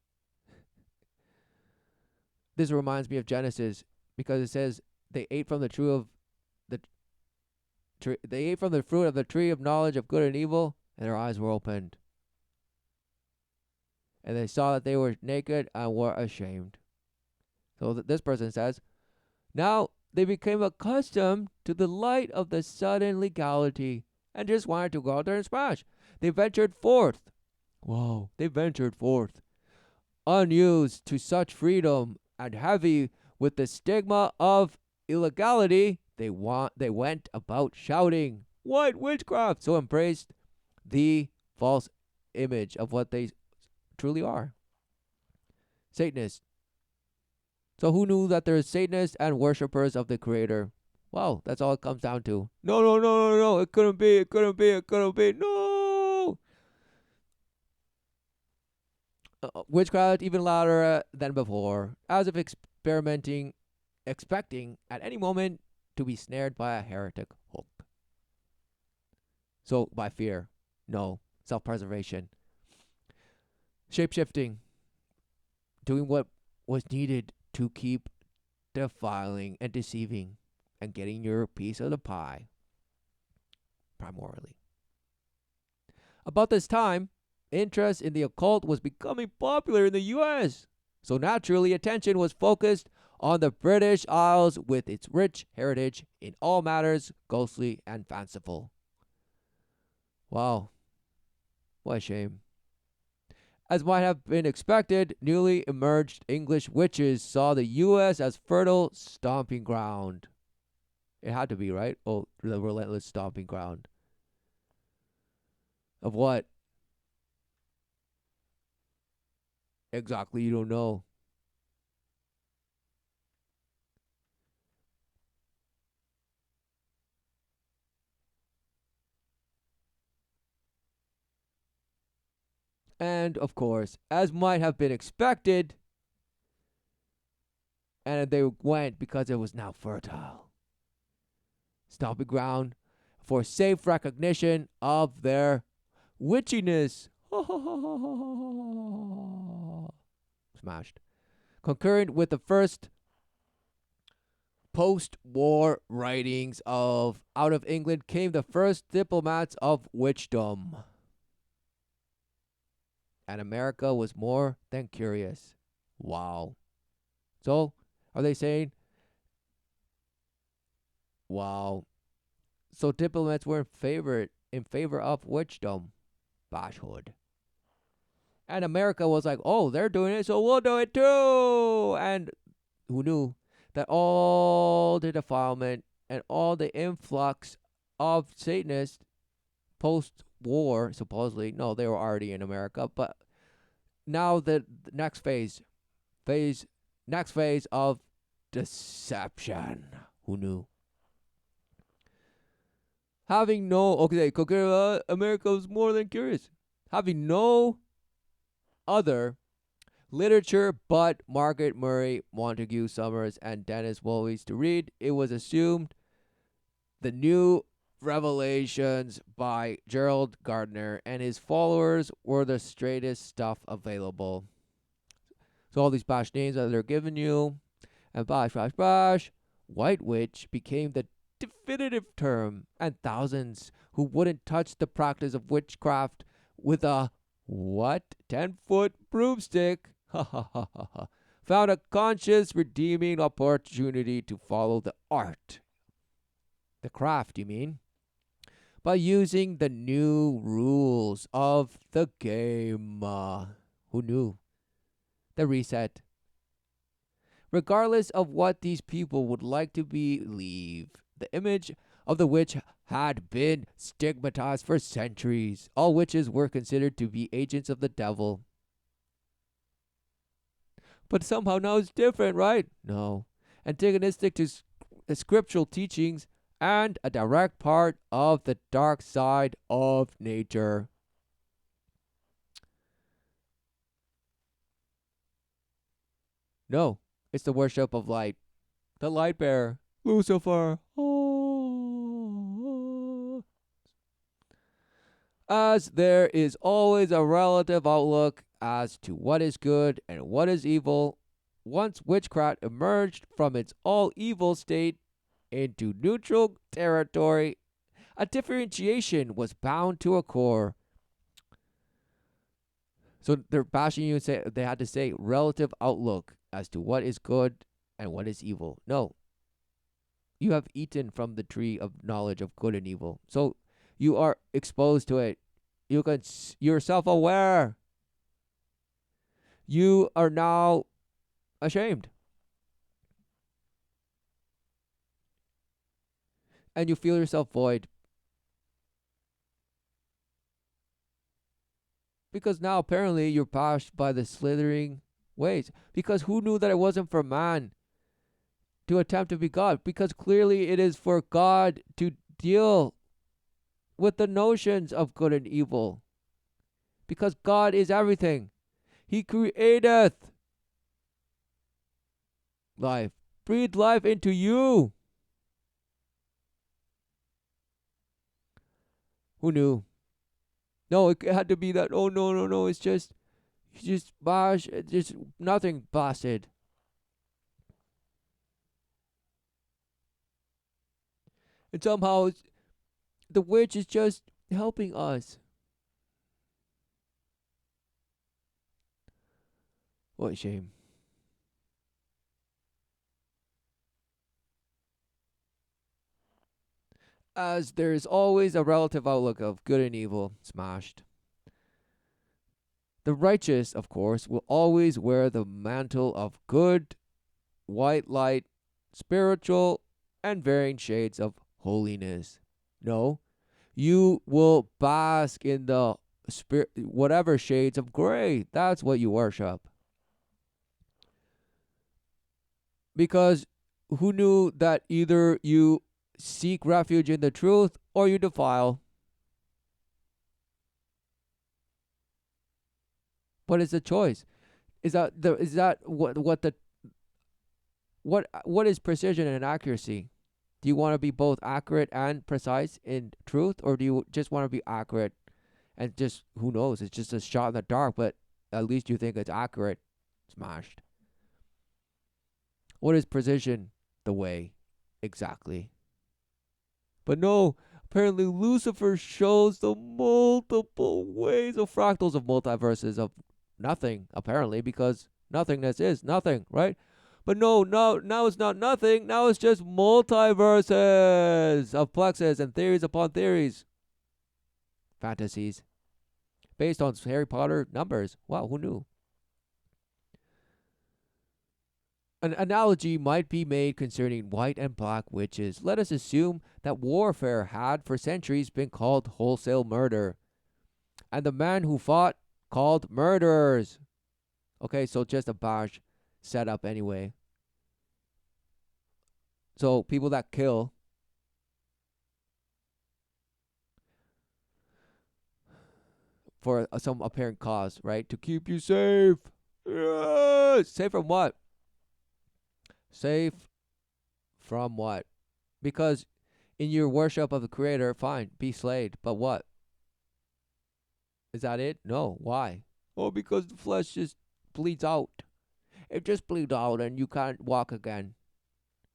this reminds me of Genesis, because it says they ate from the fruit of the tree of knowledge of good and evil, and their eyes were opened. And they saw that they were naked and were ashamed. So this person says, now they became accustomed to the light of the sudden legality and just wanted to go out there and smash. They ventured forth. Whoa, they ventured forth. Unused to such freedom and heavy with the stigma of illegality, they went about shouting, "White witchcraft!" So embraced the false image of what they truly are. Satanists. So who knew that there's Satanists and worshippers of the Creator? Wow, that's all it comes down to. No, it couldn't be, no! Witchcraft even louder than before, as if experimenting expecting at any moment to be snared by a heretic hook. So, by fear, no. Self preservation. Shape shifting. Doing what was needed to keep defiling and deceiving and getting your piece of the pie, primarily. About this time, interest in the occult was becoming popular in the US. So naturally, attention was focused on the British Isles with its rich heritage in all matters ghostly and fanciful. Wow, what a shame. As might have been expected, newly emerged English witches saw the US as fertile stomping ground. It had to be, right? Oh, the relentless stomping ground. Of what? Exactly, you don't know. And of course, as might have been expected, and they went because it was now fertile. Stomping ground for safe recognition of their witchiness. Smashed. Concurrent with the first post-war writings of out of England came the first diplomats of witchdom. And America was more than curious. Wow. So, are they saying, wow. So diplomats were in favor of witchdom, bashhood. And America was like, oh, they're doing it, so we'll do it too. And who knew that all the defilement and all the influx of Satanists post-war, supposedly, no, they were already in America, but now the next next phase of deception. Who knew? Having no, okay, America was more than curious. Having no other literature but Margaret Murray, Montague Summers, and Dennis Willies to read, it was assumed the new revelations by Gerald Gardner and his followers were the straightest stuff available. So all these bash names that they're giving you, and bash, White Witch became the definitive term, and thousands who wouldn't touch the practice of witchcraft with a, what, 10-foot broomstick, found a conscious redeeming opportunity to follow the art. The craft, you mean? By using the new rules of the game. Who knew? The reset. Regardless of what these people would like to believe, the image of the witch had been stigmatized for centuries. All witches were considered to be agents of the devil. But somehow now it's different, right? No. Antagonistic to scriptural teachings and a direct part of the dark side of nature. No, it's the worship of light. The light bearer, Lucifer. Oh. As there is always a relative outlook as to what is good and what is evil, once witchcraft emerged from its all evil state into neutral territory, a differentiation was bound to occur. So they're bashing you and say they had to say relative outlook as to what is good and what is evil. No. You have eaten from the tree of knowledge of good and evil. So you are exposed to it. You're self-aware. You are now ashamed. And you feel yourself void. Because now apparently you're bashed by the slithering ways. Because who knew that it wasn't for man to attempt to be God? Because clearly it is for God to deal with the notions of good and evil. Because God is everything. He createth life, breathed life into you. Who knew? No, it had to be that. Oh, no, no, no. It's just, bash. It's just nothing blasted. And somehow the witch is just helping us. What a shame. As there's always a relative outlook of good and evil smashed. The righteous, of course, will always wear the mantle of good, white light, spiritual, and varying shades of holiness. No, you will bask in the spirit, whatever shades of gray. That's what you worship. Because who knew that either you seek refuge in the truth or you defile? What is the choice? Is that what is precision and accuracy? Do you want to be both accurate and precise in truth, or do you just want to be accurate and just, who knows, it's just a shot in the dark, but at least you think it's accurate? Smashed. What is precision? The way. Exactly. But no, apparently Lucifer shows the multiple ways of fractals of multiverses of nothing, apparently, because nothingness is nothing, right? But no, now it's not nothing. Now it's just multiverses of plexes and theories upon theories. Fantasies. Based on Harry Potter numbers. Wow, who knew? An analogy might be made concerning white and black witches. Let us assume that warfare had for centuries been called wholesale murder, and the men who fought called murderers. Okay, so just a bash set up anyway. So people that kill for some apparent cause, right? To keep you safe. Yes! Safe from what? Safe from what? Because in your worship of the Creator, fine, be slayed. But what? Is that it? No. Why? Oh, because the flesh just bleeds out. It just bleeds out and you can't walk again.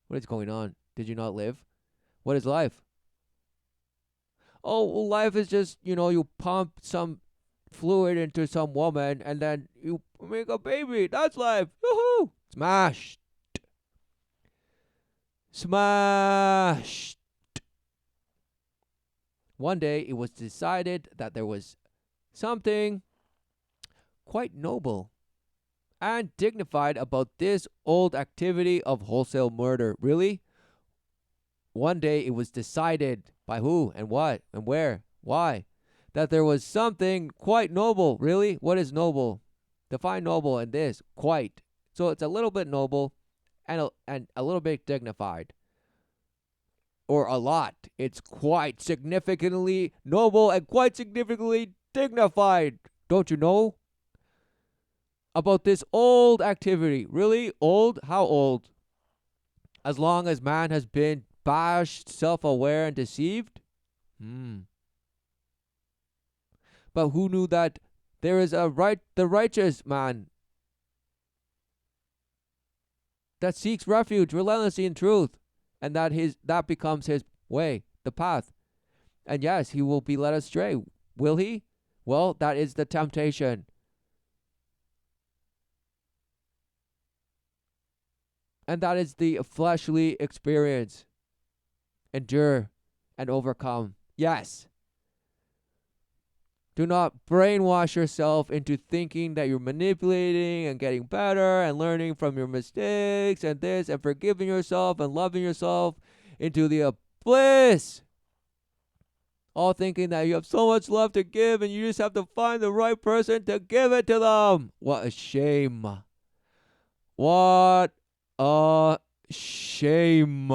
What is going on? Did you not live? What is life? Oh, well, life is just, you pump some fluid into some woman and then you make a baby. That's life. Woohoo! Smashed. Smashed. One day it was decided that there was something quite noble and dignified about this old activity of wholesale murder. Really? One day it was decided by who and what and where, why, that there was something quite noble. Really? What is noble? Define noble in this. Quite. So it's a little bit noble and a little bit dignified. Or a lot. It's quite significantly noble and quite significantly dignified. Don't you know? About this old activity. Really? Old? How old? As long as man has been bashed, self-aware, and deceived? But who knew that there is the righteous man that seeks refuge relentlessly in truth, and that becomes his way, the path. And yes, he will be led astray. Will he? Well, that is the temptation. And that is the fleshly experience. Endure and overcome. Yes. Do not brainwash yourself into thinking that you're manipulating and getting better and learning from your mistakes and this and forgiving yourself and loving yourself into the bliss. All thinking that you have so much love to give and you just have to find the right person to give it to them. What a shame. What a shame.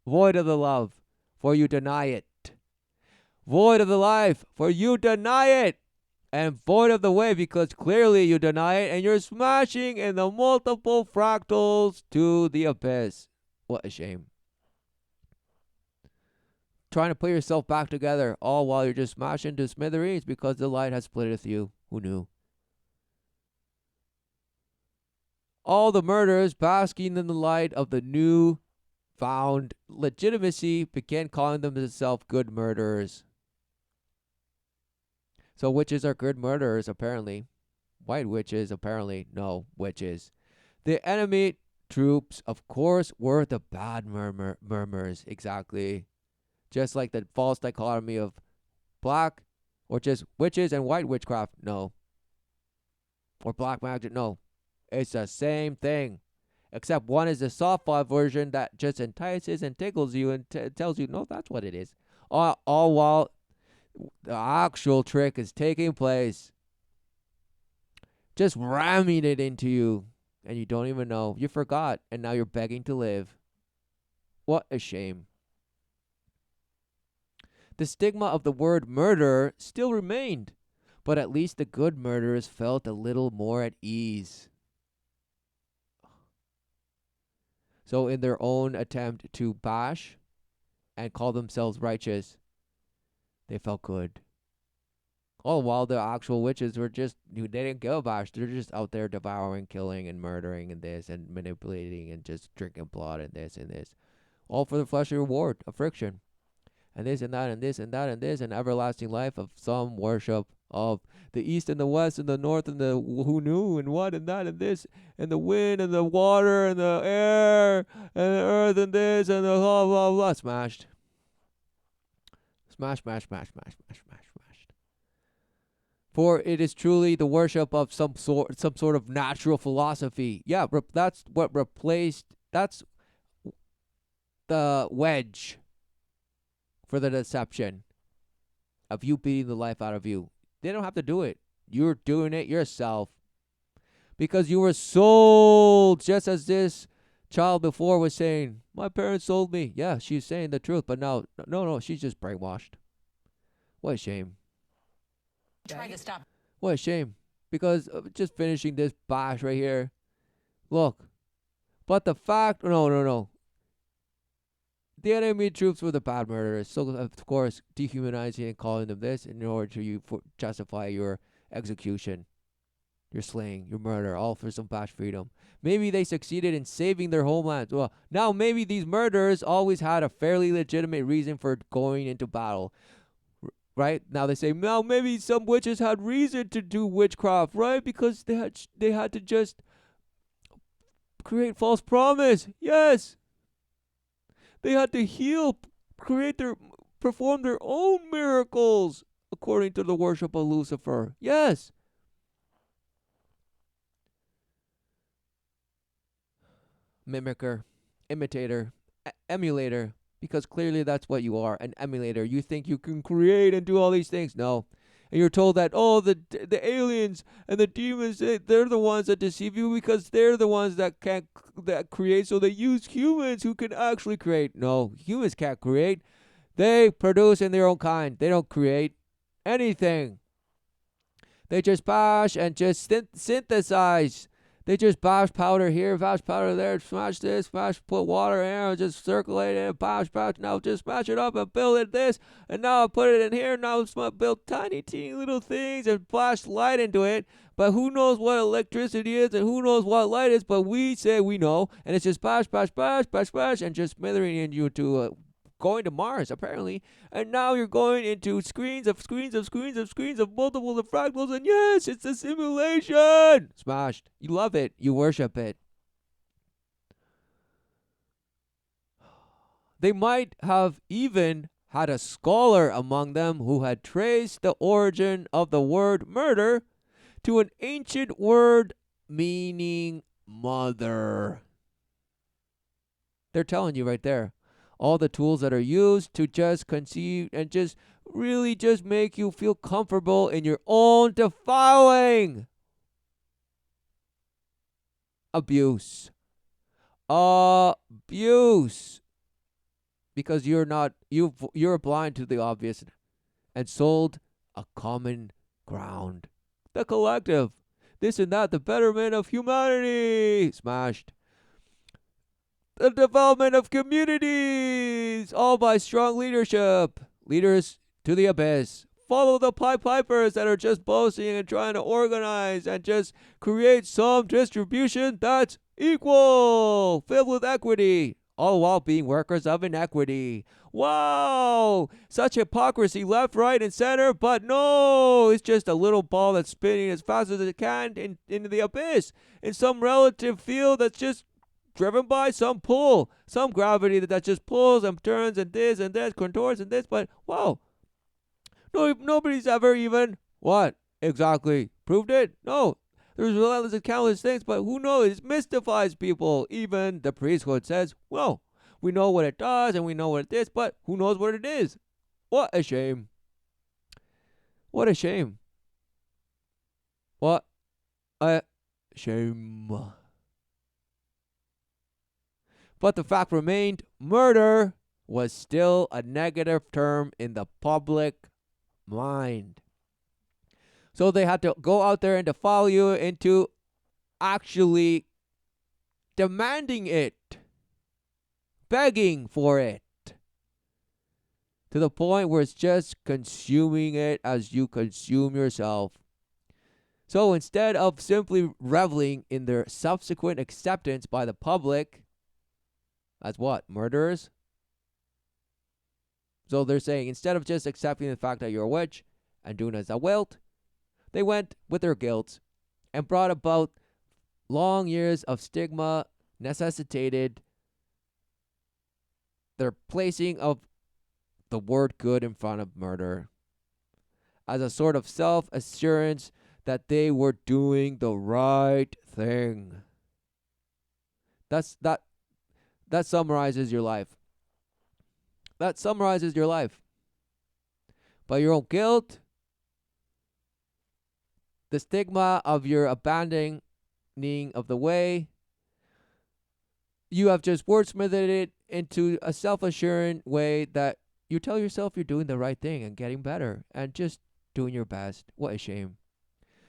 Void of the love, for you deny it. Void of the life, for you deny it. and void of the way, because clearly you deny it and you're smashing in the multiple fractals to the abyss. What a shame. Trying to put yourself back together, all while you're just smashing to smithereens because the light has splitteth you. Who knew? All the murderers, basking in the light of the new found legitimacy, began calling themselves good murderers. So witches are good murderers, apparently. White witches, apparently. No, witches. The enemy troops, of course, were the bad murmurs. Exactly. Just like the false dichotomy of black or just witches and white witchcraft. No. Or black magic. No. It's the same thing. Except one is the soft version that just entices and tickles you and tells you, no, that's what it is. All while the actual trick is taking place. Just ramming it into you. And you don't even know. You forgot. And now you're begging to live. What a shame. The stigma of the word murder still remained. But at least the good murderers felt a little more at ease. So in their own attempt to bash and call themselves righteous, they felt good. All while the actual witches were just, they didn't give a bash. They're just out there devouring, killing, and murdering, and this, and manipulating, and just drinking blood, and this, and this. All for the fleshly reward of friction. And this, and that, and this, and that, and this, and everlasting life of some worship of the east and the west and the north and the who knew and what and that and this and the wind and the water and the air and the earth and this and the blah blah blah. Smashed. Smash, smash, smash, smash, smash, smash, smashed. For it is truly the worship of some sort of natural philosophy. Yeah, that's what replaced. That's the wedge for the deception of you beating the life out of you. They don't have to do it. You're doing it yourself. Because you were sold, just as this child before was saying, my parents sold me. Yeah, she's saying the truth, but now, no, she's just brainwashed. What a shame. Trying to stop. What a shame. Because just finishing this bash right here. Look. But the fact, no. The enemy troops were the bad murderers. So, of course, dehumanizing and calling them this in order to justify your execution, your slaying, your murder, all for some bash freedom. Maybe they succeeded in saving their homeland. Well, now maybe these murderers always had a fairly legitimate reason for going into battle. Right? Now they say, now maybe some witches had reason to do witchcraft, right? Because they had to just create false promise. Yes. They had to heal, perform their own miracles according to the worship of Lucifer. Yes. Mimicker, imitator, emulator, because clearly that's what you are, an emulator. You think you can create and do all these things. No. And you're told that, the aliens and the demons, they're the ones that deceive you because they're the ones that can't create, so they use humans who can actually create. No, humans can't create. They produce in their own kind. They don't create anything. They just bash and just synthesize. They just bash powder here, bash powder there, smash this, put water in, just circulate it, bash, now just smash it up and build it this, and now I put it in here, now I build tiny, teeny little things and flash light into it, but who knows what electricity is and who knows what light is, but we say we know, and it's just bash, and just smithering you to going to Mars, apparently, and now you're going into screens of multiple fractals, and yes, it's a simulation! Smashed. You love it. You worship it. They might have even had a scholar among them who had traced the origin of the word murder to an ancient word meaning mother. They're telling you right there. All the tools that are used to just conceive and just really just make you feel comfortable in your own defiling. Abuse. Abuse. Because you're blind to the obvious and sold a common ground. The collective. This and that, the betterment of humanity. Smashed. The development of communities. All by strong leadership. Leaders to the abyss. Follow the Pied Pipers that are just boasting and trying to organize and just create some distribution that's equal, filled with equity, all while being workers of inequity. Wow! Such hypocrisy left, right, and center, but no! It's just a little ball that's spinning as fast as it can into the abyss in some relative field that's just driven by some pull, some gravity that just pulls and turns and this, contours and this, but wow! No, nobody's ever even, what, exactly, proved it? No, there's relentless and countless things, but who knows? It mystifies people. Even the priesthood says, well, we know what it does and we know what it is, but who knows what it is? What a shame. What a shame. What a shame. But the fact remained, murder was still a negative term in the public mind. So they had to go out there and defile you into actually demanding it, begging for it, to the point where it's just consuming it as you consume yourself. So instead of simply reveling in their subsequent acceptance by the public as what? Murderers? So they're saying instead of just accepting the fact that you're a witch and doing as thou wilt, they went with their guilt and brought about long years of stigma necessitated their placing of the word good in front of murder as a sort of self-assurance that they were doing the right thing. That summarizes your life. That summarizes your life. By your own guilt, the stigma of your abandoning of the way, you have just wordsmithed it into a self-assuring way that you tell yourself you're doing the right thing and getting better and just doing your best. What a shame.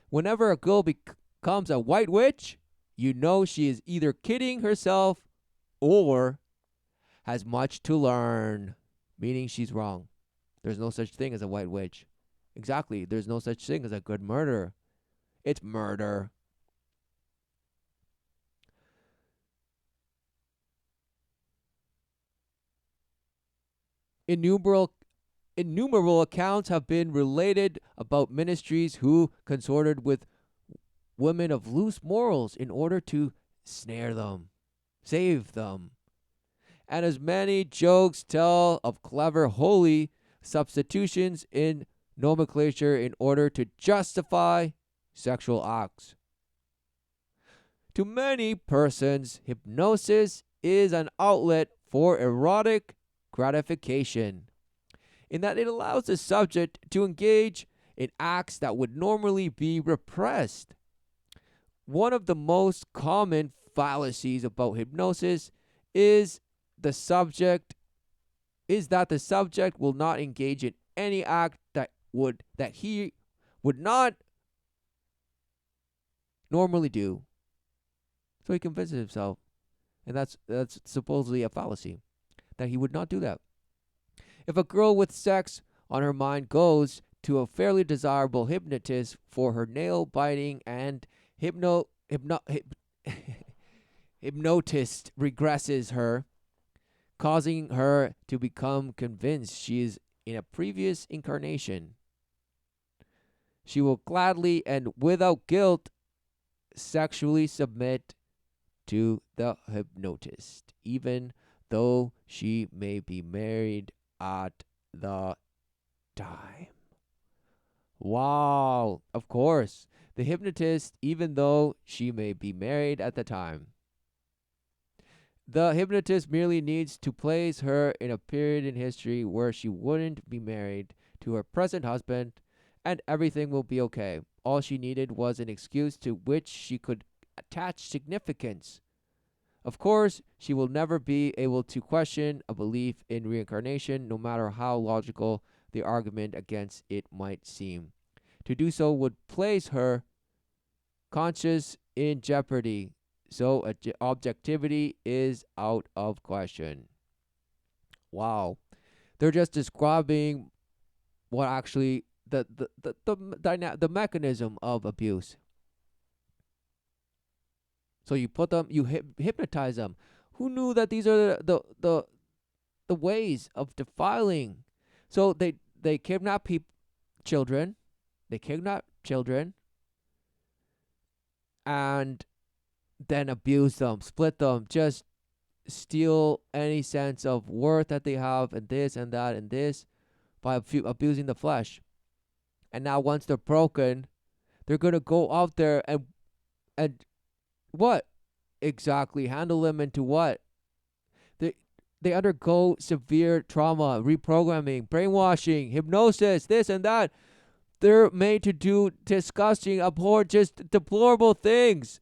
Whenever a girl becomes a white witch, you know she is either kidding herself or has much to learn, meaning she's wrong. There's no such thing as a white witch. Exactly. There's no such thing as a good murderer. It's murder. Innumerable accounts have been related about ministries who consorted with women of loose morals in order to snare them, save them. And as many jokes tell of clever holy substitutions in nomenclature in order to justify sexual acts. To many persons, hypnosis is an outlet for erotic gratification, in that it allows the subject to engage in acts that would normally be repressed. One of the most common fallacies about hypnosis is that the subject will not engage in any act that he would not normally do. So he convinces himself, and that's supposedly a fallacy, that he would not do that. If a girl with sex on her mind goes to a fairly desirable hypnotist for her nail biting and hypnotist regresses her, causing her to become convinced she is in a previous incarnation, she will gladly and without guilt sexually submit to the hypnotist, even though she may be married at the time. Wow, of course, the hypnotist, even though she may be married at the time. The hypnotist merely needs to place her in a period in history where she wouldn't be married to her present husband, and everything will be okay. All she needed was an excuse to which she could attach significance. Of course, she will never be able to question a belief in reincarnation, no matter how logical the argument against it might seem. To do so would place her conscience in jeopardy. So objectivity is out of question. Wow. They're just describing what actually the mechanism of abuse. So you put them, you hypnotize them. Who knew that these are the ways of defiling? So they kidnap children, they kidnap children, and then abuse them, split them, just steal any sense of worth that they have, and this and that and this, by abusing the flesh. And now once they're broken, they're gonna go out there and what exactly handle them into what? They undergo severe trauma, reprogramming, brainwashing, hypnosis, this and that. They're made to do disgusting, abhorrent, just deplorable things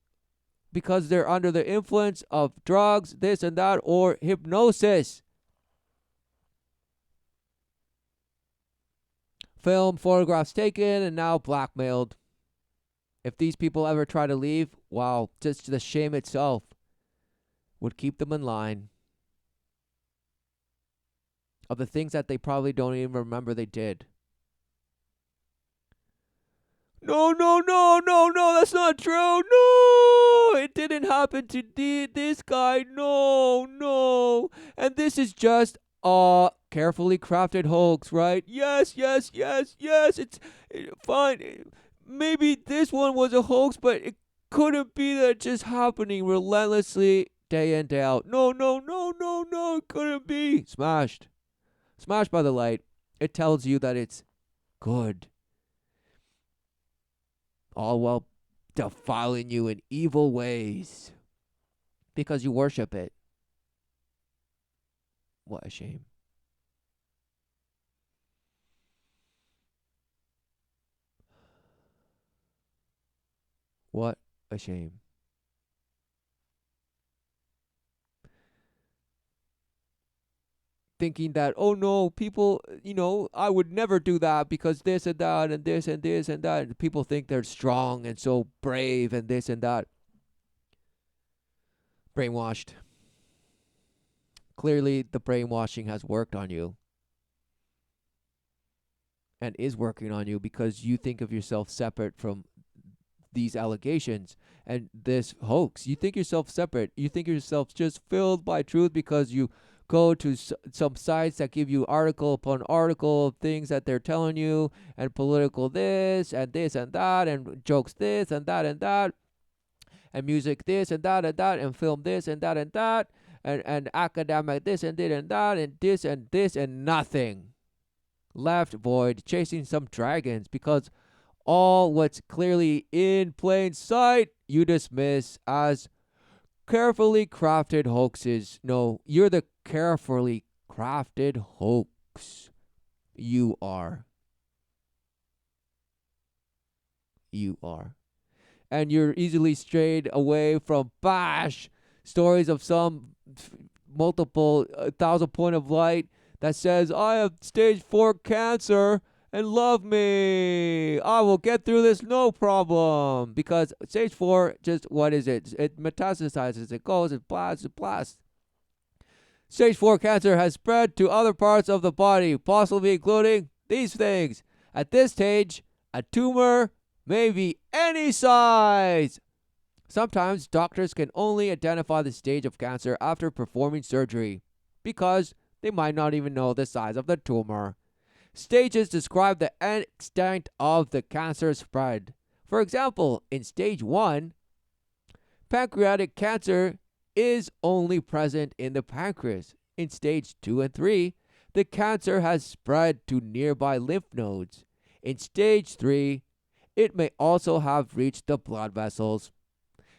because they're under the influence of drugs, this and that, or hypnosis. Film, photographs taken, and now blackmailed. If these people ever try to leave, wow, just the shame itself would keep them in line of the things that they probably don't even remember they did. No, that's not true. No, it didn't happen to this guy. No. And this is just a carefully crafted hoax, right? Yes. It's fine. Maybe this one was a hoax, but it couldn't be that just happening relentlessly day in, day out. No, it couldn't be. Smashed by the light. It tells you that it's good, all while defiling you in evil ways because you worship it. What a shame. What a shame. Thinking that, oh no, people, I would never do that because this and that and this and this and that. And people think they're strong and so brave and this and that. Brainwashed. Clearly, the brainwashing has worked on you and is working on you because you think of yourself separate from these allegations and this hoax. You think yourself separate. You think yourself just filled by truth because you go to some sites that give you article upon article of things that they're telling you, and political this and that, and jokes this and that, and music this and that, and film this and that, and academic this and that, and this and nothing. Left void, chasing some dragons, because all what's clearly in plain sight you dismiss as carefully crafted hoaxes. No, you're the carefully crafted hoax. You are. And you're easily strayed away from stories of some multiple 1,000 point of light that says, I have stage 4 cancer and love me. I will get through this no problem. Because stage 4, just what is it? It metastasizes, it goes, it blasts. Stage 4 cancer has spread to other parts of the body, possibly including these things. At this stage, a tumor may be any size. Sometimes doctors can only identify the stage of cancer after performing surgery because they might not even know the size of the tumor. Stages describe the extent of the cancer spread. For example, in stage 1, pancreatic cancer is only present in the pancreas. In stage 2 and 3, the cancer has spread to nearby lymph nodes. In stage 3, it may also have reached the blood vessels.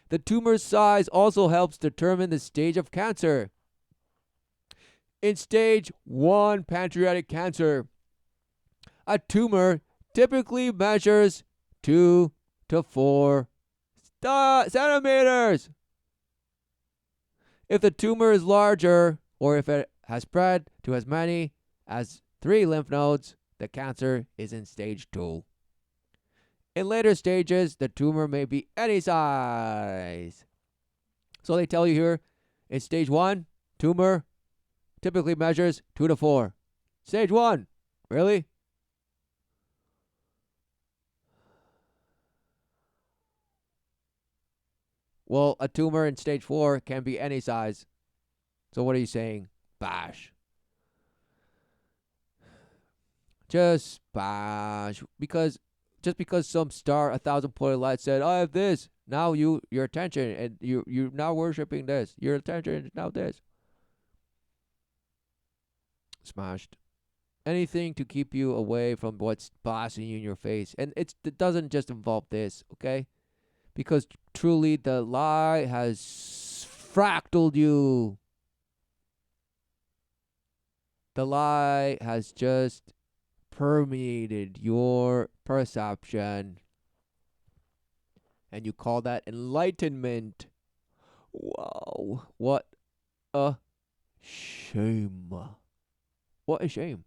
The tumor size also helps determine the stage of cancer. In stage 1 pancreatic cancer, a tumor typically measures 2 to 4 centimeters. If the tumor is larger, or if it has spread to as many as 3 lymph nodes, the cancer is in stage 2. In later stages, the tumor may be any size. So they tell you here, in stage 1, tumor typically measures 2 to 4. Stage 1, really? Well, a tumor in stage 4 can be any size. So what are you saying? Bash. Just bash. Just because some star 1,000-pointed light said, I have this. Now your attention, and you're now worshipping this. Your attention is now this. Smashed. Anything to keep you away from what's blasting you in your face. And it doesn't just involve this, okay? Because truly the lie has fractaled you. The lie has just permeated your perception. And you call that enlightenment. Wow. What a shame. What a shame.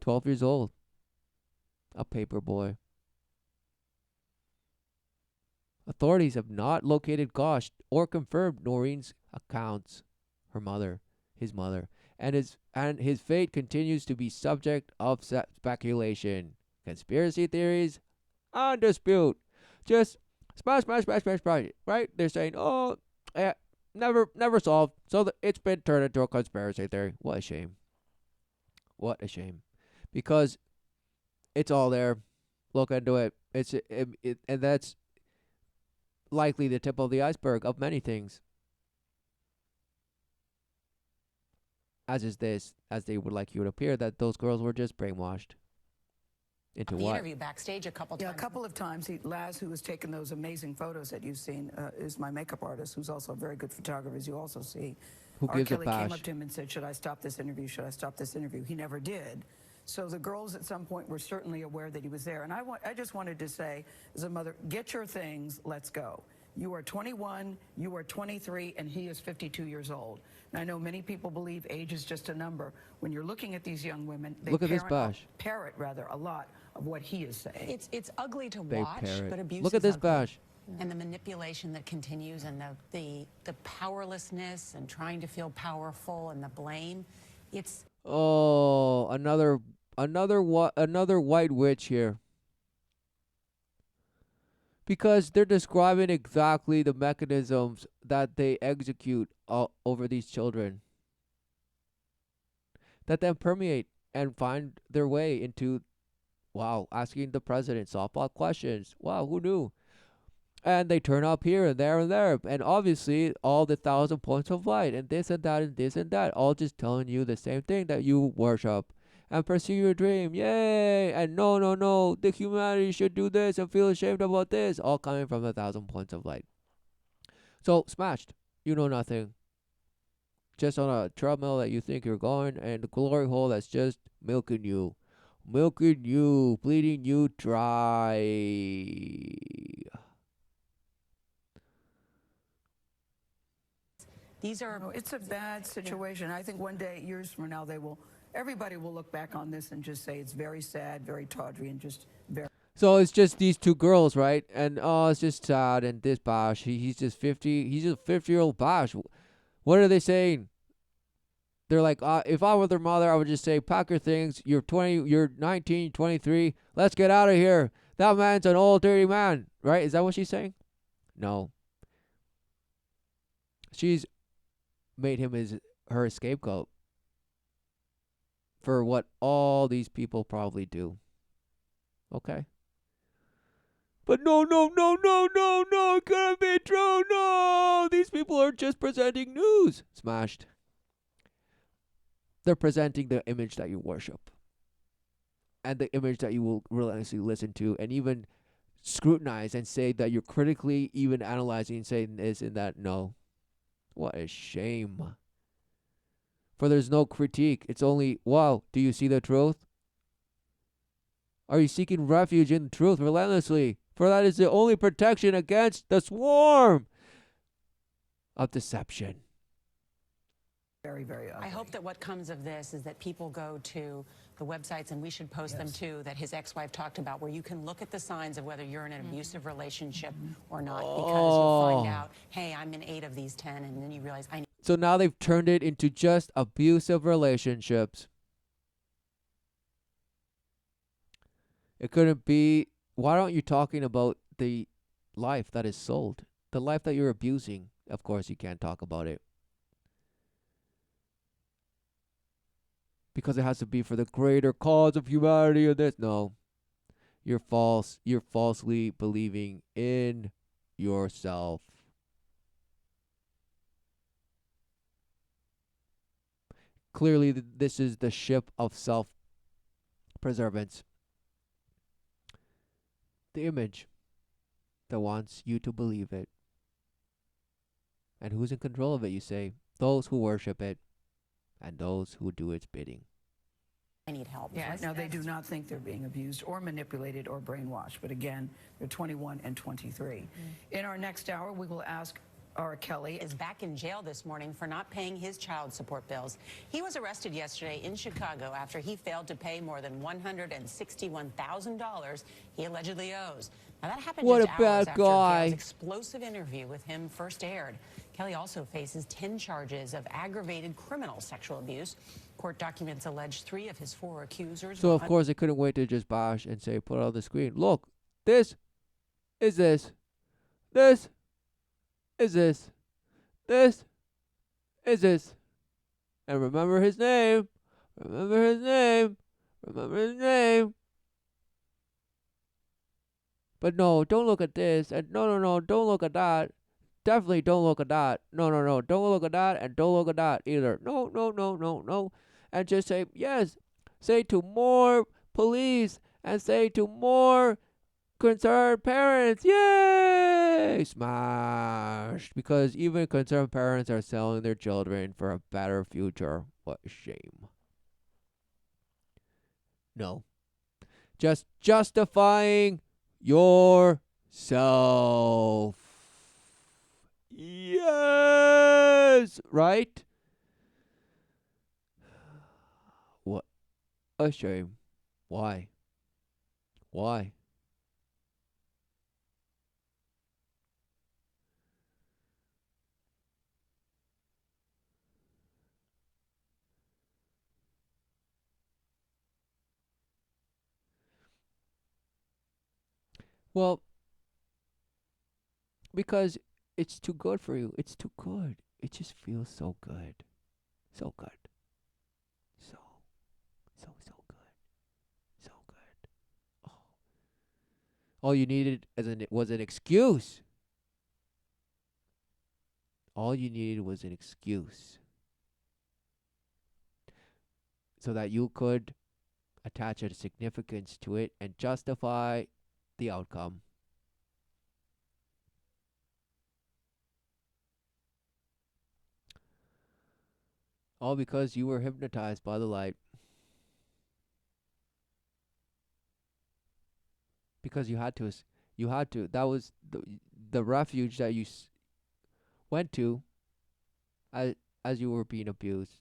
12 years old. A paper boy. Authorities have not located Gosh or confirmed Noreen's accounts, his mother, and his fate continues to be subject of speculation, conspiracy theories, and dispute. Just smash, right? They're saying, oh, never solved, so it's been turned into a conspiracy theory. What a shame. What a shame. Because it's all there. Look into it. And that's likely the tip of the iceberg of many things. As is this, as they would like you to appear, that those girls were just brainwashed. Into The what? interview backstage a couple times. Yeah, a couple of times. Laz, who has taken those amazing photos that you've seen, is my makeup artist, who's also a very good photographer, as you also see. Who gives a Kelly came bash? up to him and said, should I stop this interview? Should I stop this interview? He never did. So the girls at some point were certainly aware that he was there. And I just wanted to say, as a mother, get your things, let's go. You are 21, you are 23, and he is 52 years old. And I know many people believe age is just a number. When you're looking at these young women, they Look at this parrot a lot of what he is saying. It's ugly to They watch, parrot. but abuse Look at is this ugly. bash. And the manipulation that continues, and the powerlessness, and trying to feel powerful, and the blame. It's Oh, another white witch here. Because they're describing exactly the mechanisms that they execute over these children. That then permeate and find their way into, wow, asking the president softball questions. Wow, who knew? And they turn up here and there and there. And obviously, all the 1,000 points of light and this and that and this and that, all just telling you the same thing, that you worship and pursue your dream. Yay! And no, the humanity should do this and feel ashamed about this. All coming from the 1,000 points of light. So, smashed. You know nothing. Just on a treadmill that you think you're going, and the glory hole that's just milking you, bleeding you dry. these are. No, it's a bad situation. I think one day, years from now, everybody will look back on this and just say it's very sad, very tawdry, and just very. So it's just these two girls, right? And oh, it's just sad. And this Bosh, he's just 50. He's just a 50-year-old Bosh. What are they saying? They're like, if I were their mother, I would just say, pack your things. You're 20. You're 19, 23. Let's get out of here. That man's an old dirty man, right? Is that what she's saying? No. She's made him her scapegoat for what all these people probably do. Okay? But no, it couldn't be true, no! These people are just presenting news. Smashed. They're presenting the image that you worship. And the image that you will relentlessly listen to and even scrutinize and say that you're critically even analyzing and saying this and that. No. What a shame. For there's no critique. It's only, wow, do you see the truth? Are you seeking refuge in truth relentlessly? For that is the only protection against the swarm of deception. Very, very ugly. I hope that what comes of this is that people go to the websites, and we should post them too, that his ex-wife talked about, where you can look at the signs of whether you're in an abusive relationship or not, because you'll find out, hey, I'm in 8 of these 10, and then you realize I need. So now they've turned it into just abusive relationships. It couldn't be. Why aren't you talking about the life that is sold? The life that you're abusing. Of course, you can't talk about it. Because it has to be for the greater cause of humanity or this. No. You're false. You're falsely believing in yourself. Clearly, this is the ship of self-preservance. The image that wants you to believe it. And who's in control of it, you say? Those who worship it and those who do its bidding. I need help. Yeah, now they do not think they're being abused or manipulated or brainwashed. But again, they're 21 and 23. In our next hour, we will ask R. Kelly is back in jail this morning for not paying his child support bills. He was arrested yesterday in Chicago after he failed to pay more than $161,000 he allegedly owes. Now that happened What just a hours bad after guy. Gail's explosive interview with him first aired. Kelly also faces 10 charges of aggravated criminal sexual abuse. Court documents allege 3 of his 4 accusers. So, of course, they couldn't wait to just bash and say, put it on the screen. Look, this is this. This is this. This is this. And remember his name. Remember his name. Remember his name. But no, don't look at this. And no, don't look at that. Definitely don't look at that. No, don't look at that. And don't look at that either. No. And just say, yes. Say to more police. And say to more concerned parents, yay! Smashed. Because even concerned parents are selling their children for a better future. What a shame. No. Just justifying yourself. Yes! Right? What a shame. Why? Why? Well, because it's too good for you. It's too good. It just feels so good. So good. So good. So good. Oh. All you needed was an excuse. All you needed was an excuse. So that you could attach a significance to it and justify the outcome. All because you were hypnotized by the light. Because you had to. That was the refuge that you went to as you were being abused.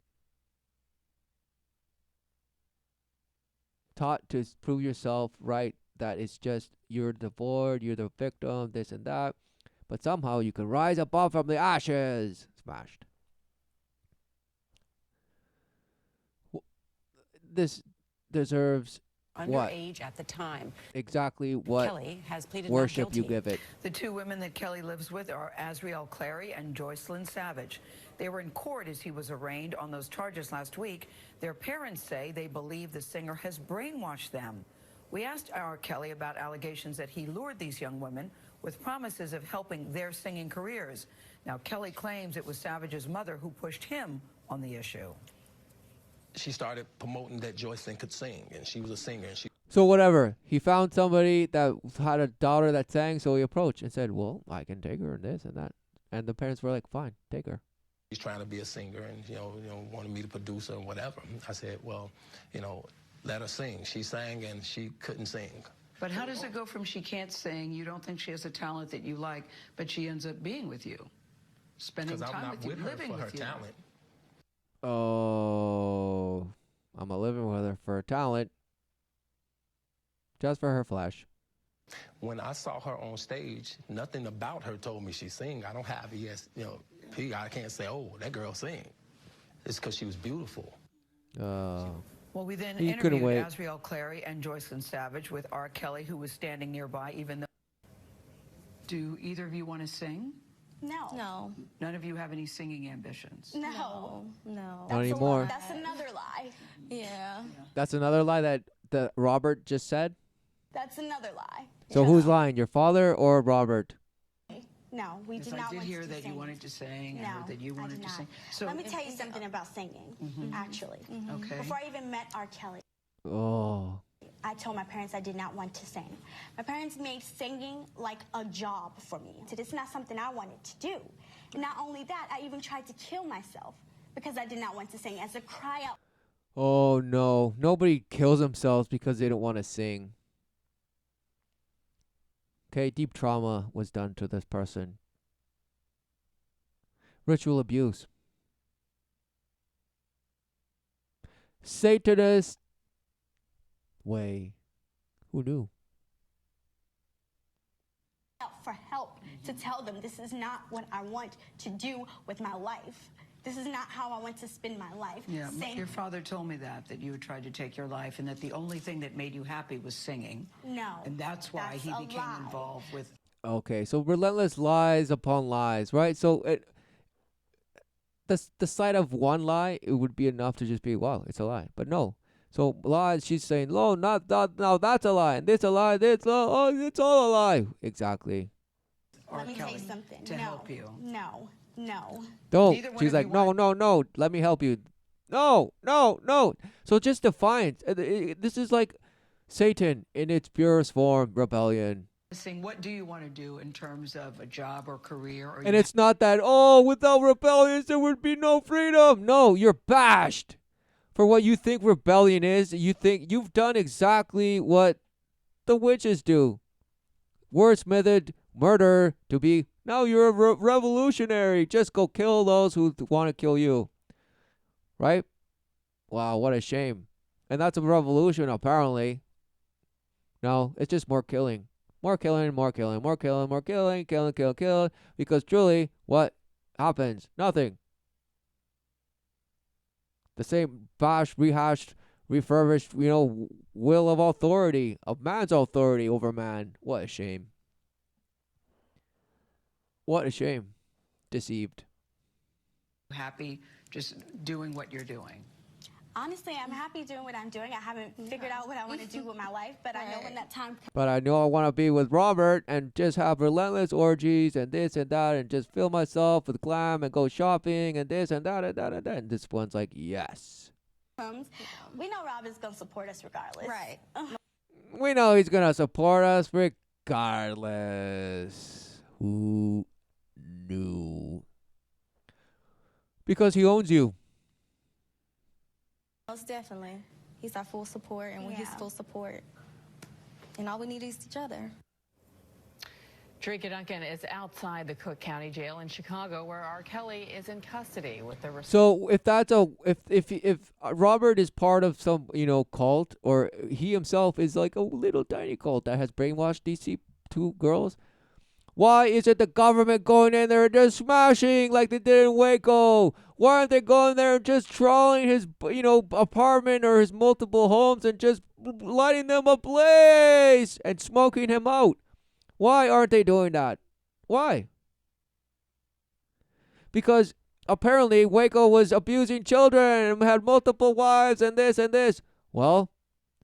Taught to prove yourself right, that it's just you're the bored, you're the victim, this and that. But somehow you can rise above from the ashes. Smashed. This deserves what? Underage at the time. Exactly what Kelly has pleaded worship not guilty. you give it. The 2 women that Kelly lives with are Azriel Clary and Joycelyn Savage. They were in court as he was arraigned on those charges last week. Their parents say they believe the singer has brainwashed them. We asked R. Kelly about allegations that he lured these young women with promises of helping their singing careers. Now, Kelly claims it was Savage's mother who pushed him on the issue. She started promoting that Joycelyn could sing, and she was a singer. And So whatever. He found somebody that had a daughter that sang, so he approached and said, well, I can take her and this and that. And the parents were like, fine, take her. she's trying to be a singer, and wanted me to produce her and whatever. I said, well, let her sing. She sang and she couldn't sing. But how does it go from she can't sing, you don't think she has a talent that you like, but she ends up being with you, spending Because I'm time not with you, with her living for her with you? talent. Oh, I'm a living with her for her talent, just for her flesh. When I saw her on stage, nothing about her told me she sing. I don't have I can't say, oh, that girl sing. It's because she was beautiful. Well, we then He couldn't interviewed wait. Azriel Clary and Joycelyn Savage with R. Kelly, who was standing nearby, even though... Do either of you want to sing? No. No. None of you have any singing ambitions? No. No. Not anymore. That's another lie. Yeah. That's another lie that Robert just said. That's another lie. So who's lying, your father or Robert? No, we Yes, did I not did want hear to that sing. you wanted to sing. No, I heard that you I wanted did to not. sing. So, Let me tell you something about singing, actually. okay. Before I even met R. Kelly, Oh. I told my parents I did not want to sing. My parents made singing like a job for me. It's not something I wanted to do. And not only that, I even tried to kill myself because I did not want to sing as a cry out. Oh no. Nobody kills themselves because they don't want to sing. Okay, deep trauma was done to this person. Ritual abuse. Satanist way. Who knew? For help to tell them this is not what I want to do with my life. This is not how I want to spend my life. Yeah, Saying, your father told me that you had tried to take your life and that the only thing that made you happy was singing. no. And that's why that's he a became lie. involved with... Okay, so relentless lies upon lies, right? So the sight of one lie, it would be enough to just be, wow, it's a lie. But no. So lies, she's saying, no, not that, no, that's a lie, and this a lie, it's all a lie. Exactly. Let me tell you Kelly something. to no. help you. No. No. Don't. Neither one She's of like, you no, want- no, let me help you. No. So just defiance. This is like Satan in its purest form, rebellion. Sing, what do you want to do in terms of a job or career? Or And it's not that, oh, without rebellion, there would be no freedom. No, you're bashed for what you think rebellion is. You think you've done exactly what the witches do. Wordsmithed murder to be, now you're a revolutionary. Just go kill those who want to kill you. Right? Wow, what a shame. And that's a revolution, apparently. No, it's just more killing. More killing. Kill. Because truly, what happens? Nothing. The same bashed, rehashed, refurbished, will of authority, of man's authority over man. What a shame. What a shame. Deceived. happy just doing what you're doing? Honestly, I'm happy doing what I'm doing. I haven't figured out what I want to do with my life, but I know when that time comes. But I know I want to be with Robert and just have relentless orgies and this and that and just fill myself with glam and go shopping and this and that and that and that. And this one's like, yes. We know Rob is going to support us regardless. Right. We know he's going to support us regardless. Who knew? Because he owns you. Most definitely. He's our full support, and we're his Yeah. full support. And all we need is each other. Tarika Duncan is outside the Cook County Jail in Chicago, where R. Kelly is in custody with the. So if that's if Robert is part of some cult, or he himself is like a little tiny cult that has brainwashed these two girls, why is it the government going in there and just smashing like they did in Waco? Why aren't they going there and just trawling his apartment or his multiple homes and just lighting them ablaze and smoking him out? Why aren't they doing that? Why? Because apparently Waco was abusing children and had multiple wives and this and this. Well,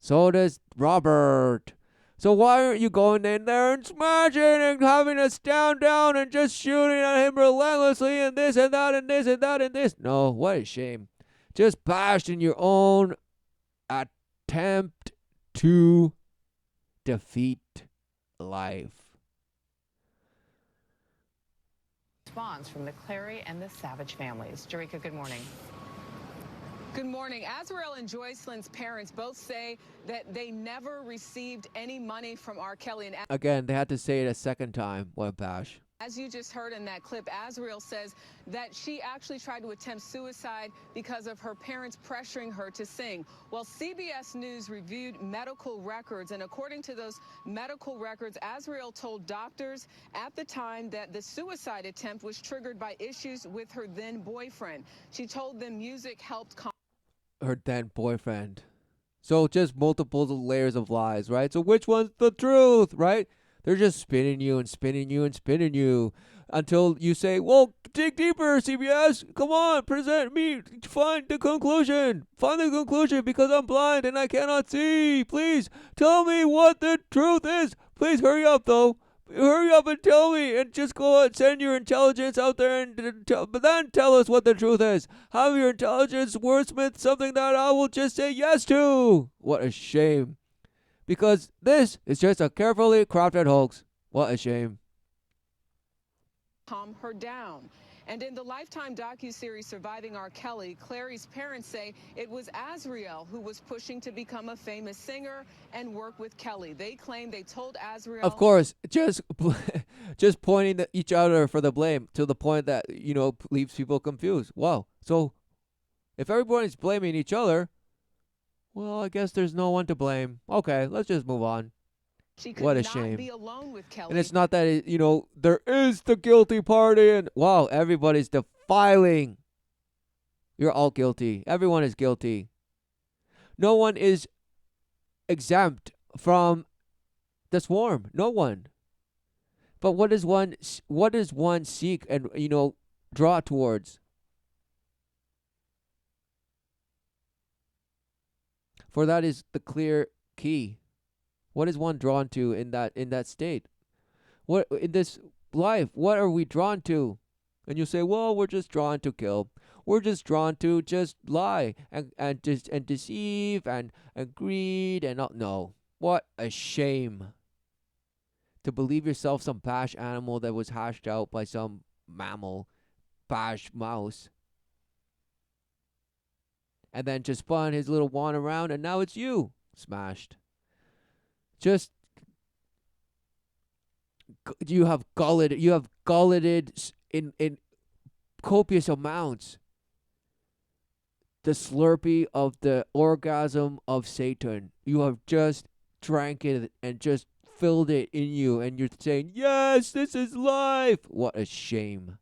so does Robert. So why aren't you going in there and smashing and having us down and just shooting at him relentlessly and this and that and this and that and this? No, what a shame. Just bashed in your own attempt to defeat life. Response from the Clary and the Savage families. Tarika, good morning. Good morning. Azriel and Joycelyn's parents both say that they never received any money from R. Kelly. And Again, they had to say it a second time. What a bash. As you just heard in that clip, Azriel says that she actually tried to attempt suicide because of her parents pressuring her to sing. Well, CBS News reviewed medical records, and according to those medical records, Azriel told doctors at the time that the suicide attempt was triggered by issues with her then boyfriend. She told them music helped calm Her then boyfriend. So just multiple layers of lies, right? So which one's the truth, right? They're just spinning you and spinning you and spinning you until you say, well, dig deeper, CBS. Come on, present me. Find the conclusion. Find the conclusion because I'm blind and I cannot see. Please tell me what the truth is. Please hurry up, though. Hurry up and tell me, and just go and send your intelligence out there, but then tell us what the truth is. Have your intelligence wordsmith something that I will just say yes to. What a shame. Because this is just a carefully crafted hoax. What a shame. calm her down. And in the Lifetime docuseries Surviving R. Kelly, Clary's parents say it was Azriel who was pushing to become a famous singer and work with Kelly. They claim they told Azriel... Of course, just pointing at each other for the blame to the point that, leaves people confused. Wow. So if everybody's blaming each other, well, I guess there's no one to blame. Okay, let's just move on. She could what a not shame. be alone with Kelly. And it's not that, there is the guilty party and, wow, everybody's defiling. You're all guilty. Everyone is guilty. No one is exempt from the swarm. No one. But what does one seek and, draw towards? For that is the clear key. What is one drawn to in that state? What in this life? What are we drawn to? And you say, well, we're just drawn to kill. We're just drawn to just lie and deceive and greed and not. No. What a shame. To believe yourself some bash animal that was hashed out by some mammal, bash mouse. And then just spun his little wand around, and now it's you smashed. Just you have gulleted in copious amounts the Slurpee of the orgasm of Satan. You have just drank it and just filled it in you, and you're saying, yes, this is life. What a shame.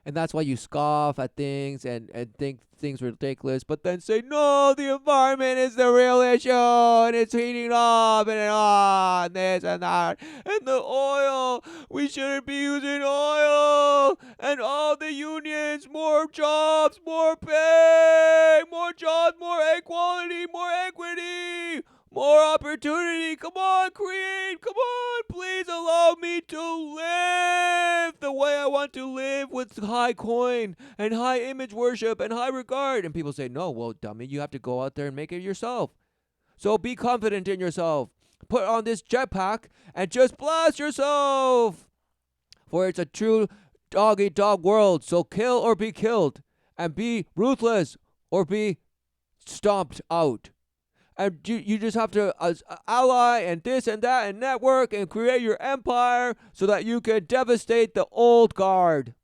And that's why you scoff at things and think things are ridiculous, but then say, no, the environment is the real issue, and it's heating up, and this and that. And the oil, we shouldn't be using oil. And all the unions, more jobs, more pay, more jobs, more equality, more equity. More opportunity. Come on, create. Come on. Please allow me to live the way I want to live with high coin and high image worship and high regard. And people say, no, well, dummy, you have to go out there and make it yourself. So be confident in yourself. Put on this jetpack and just blast yourself. For it's a true dog-eat-dog world. So kill or be killed. And be ruthless or be stomped out. And you just have to ally and this and that and network and create your empire so that you can devastate the old guard.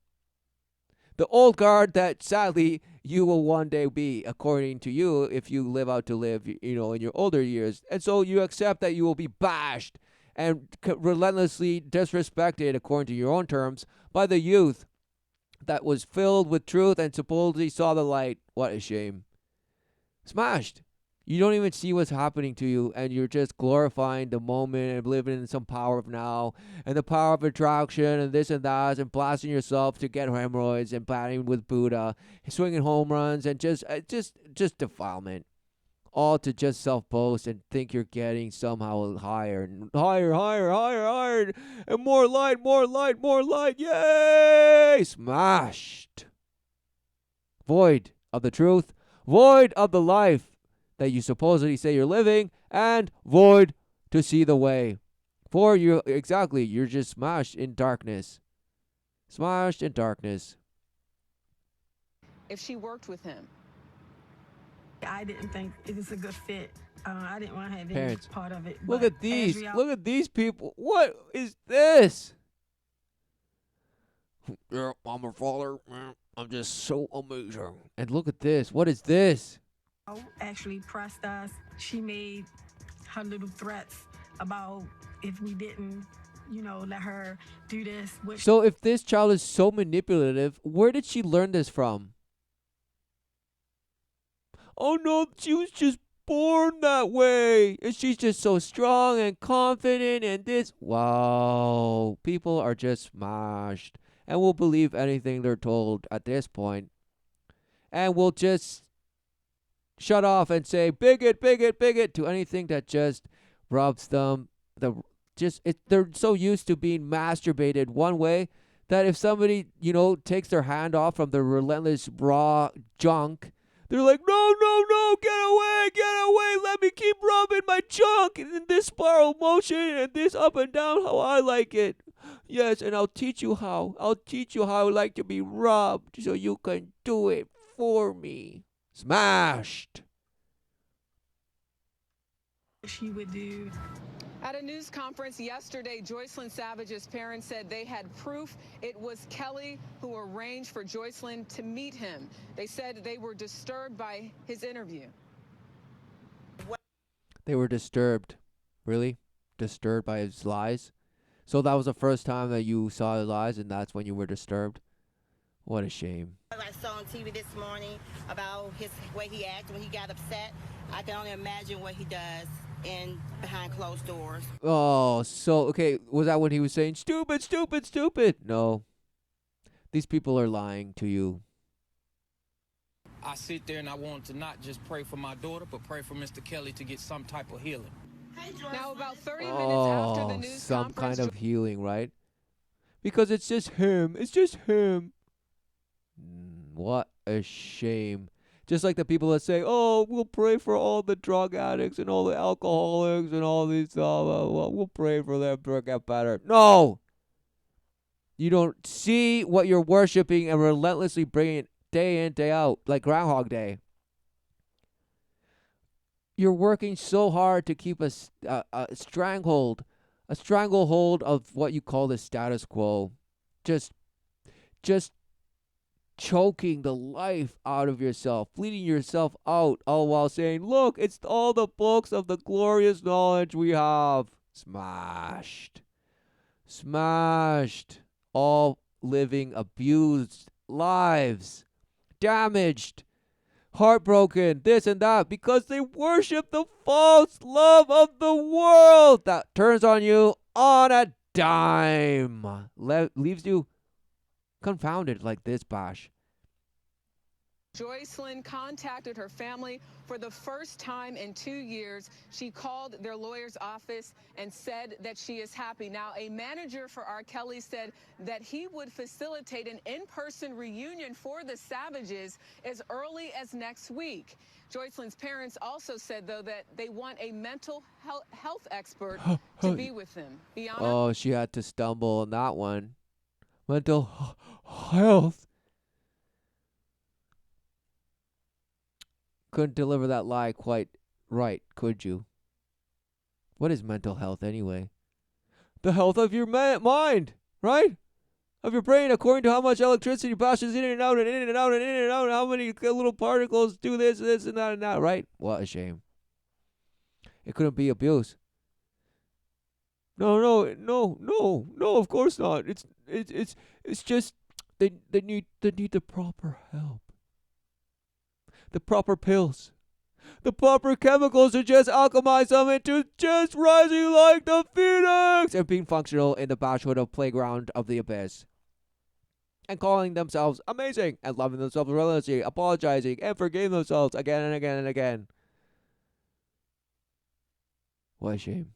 The old guard that sadly you will one day be, according to you, if you live out to live, in your older years. And so you accept that you will be bashed and relentlessly disrespected, according to your own terms, by the youth that was filled with truth and supposedly saw the light. What a shame. Smashed. You don't even see what's happening to you, and you're just glorifying the moment and living in some power of now and the power of attraction and this and that and blasting yourself to get hemorrhoids and batting with Buddha, swinging home runs and just defilement. All to just self-boast and think you're getting somehow higher and higher, and more light, yay! Smashed. Void of the truth, void of the life that you supposedly say you're living, and void to see the way. For you're just smashed in darkness. Smashed in darkness. If she worked with him. I didn't think it was a good fit. I didn't want to have any Parents, part of it. Look but at these. Azriel- Look at these people. What is this? Yeah, I'm her father. I'm just so amazing. And look at this. What is this? Actually pressed us. She made her little threats about if we didn't, let her do this. Which So if this child is so manipulative, where did she learn this from? Oh no, she was just born that way. And she's just so strong and confident and this. Wow. People are just smashed and will believe anything they're told at this point. And will just shut off and say bigot, bigot, bigot to anything that just rubs them. They're so used to being masturbated one way that if somebody, takes their hand off from the relentless raw junk, they're like, no, no, no, get away, let me keep rubbing my junk in this spiral motion and this up and down how I like it. Yes, and I'll teach you how I like to be rubbed so you can do it for me. Smashed. she would do. At a news conference yesterday, Joycelyn Savage's parents said they had proof it was Kelly who arranged for Joycelyn to meet him. They said they were disturbed by his interview. They were disturbed. Really? Disturbed by his lies? So that was the first time that you saw his lies and that's when you were disturbed? What a shame. I saw on TV this morning about his way he acted when he got upset. I can only imagine what he does behind closed doors. Oh, so, okay, was that when he was saying, stupid, stupid, stupid? No. These people are lying to you. I sit there and I wanted to not just pray for my daughter, but pray for Mr. Kelly to get some type of healing. Now, about 30 minutes after the news some conference, kind of healing, right? Because it's just him. It's just him. What a shame. Just like the people that say, oh, we'll pray for all the drug addicts and all the alcoholics and all these, we'll pray for them to get better. No! You don't see what you're worshiping and relentlessly bringing it day in, day out, like Groundhog Day. You're working so hard to keep a stranglehold of what you call the status quo. Just choking the life out of yourself, bleeding yourself out, all while saying, look, it's all the books of the glorious knowledge we have. Smashed. Smashed. All living abused lives. Damaged. Heartbroken. This and that. Because they worship the false love of the world that turns on you on a dime. Leaves you confounded like this, Bash. Joycelyn contacted her family for the first time in 2 years. She called their lawyer's office and said that she is happy. Now, a manager for R. Kelly said that he would facilitate an in-person reunion for the Savages as early as next week. Joycelyn's parents also said, though, that they want a mental health expert to be with them. Oh, she had to stumble on that one. Mental health. Couldn't deliver that lie quite right, could you? What is mental health anyway? The health of your mind, right? Of your brain, according to how much electricity passes in and out and in and out and in and out, and how many little particles do this and that, right? What a shame. It couldn't be abuse. No, of course not. It's just they need the proper help. The proper pills. The proper chemicals to just alchemize them into just rising like the phoenix and being functional in the bashwood of playground of the abyss. And calling themselves amazing and loving themselves relentlessly, apologizing and forgiving themselves again and again and again. What a shame.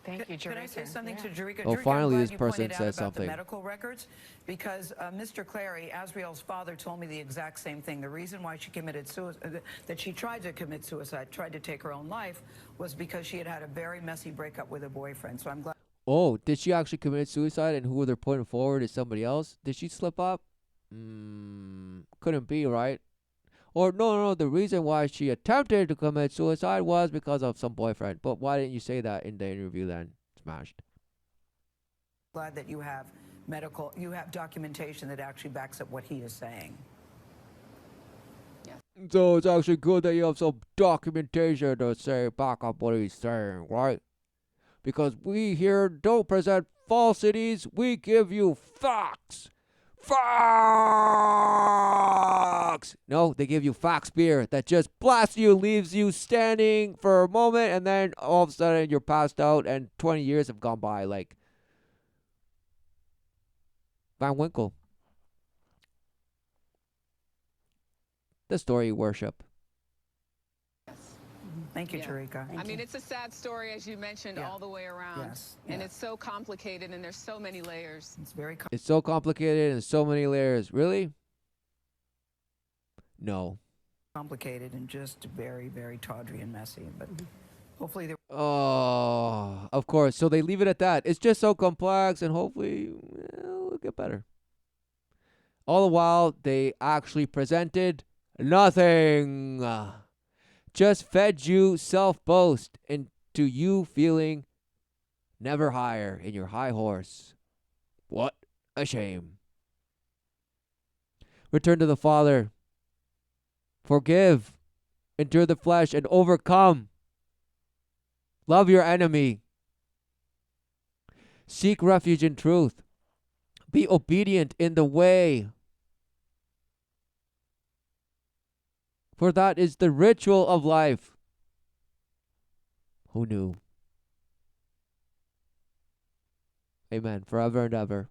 Thank you, Could I say something to Jerika? Oh, Jerika, finally I'm this glad you person pointed out says about something. The medical records, because Mr. Clary, Asriel's father, told me the exact same thing. The reason why she committed suicide, that she tried to commit suicide, tried to take her own life, was because she had had a very messy breakup with her boyfriend. So I'm glad. Oh, did she actually commit suicide and who they're putting forward is somebody else? Did she slip up? Couldn't be, right? Or no, the reason why she attempted to commit suicide was because of some boyfriend. But why didn't you say that in the interview then? Smashed. Glad that you have you have documentation that actually backs up what he is saying. So it's actually good that you have some documentation to say back up what he's saying, right? Because we here don't present falsities, we give you facts. Facts! No, they give you facts beer that just blasts you, leaves you standing for a moment, and then all of a sudden you're passed out and 20 years have gone by like Van Winkle. The story you worship. Thank you, Tarika. I mean, it's a sad story, as you mentioned, all the way around. Yes. And it's so complicated, and there's so many layers. It's so complicated and so many layers. Really? No. Complicated and just very, very tawdry and messy. But hopefully there. Oh, of course. So they leave it at that. It's just so complex, and hopefully it'll get better. All the while, they actually presented nothing. Just fed you self-boast into you feeling never higher in your high horse. What a shame. Return to the Father. Forgive. Endure the flesh and overcome. Love your enemy. Seek refuge in truth. Be obedient in the way. For that is the ritual of life. Who knew? Amen. Forever and ever.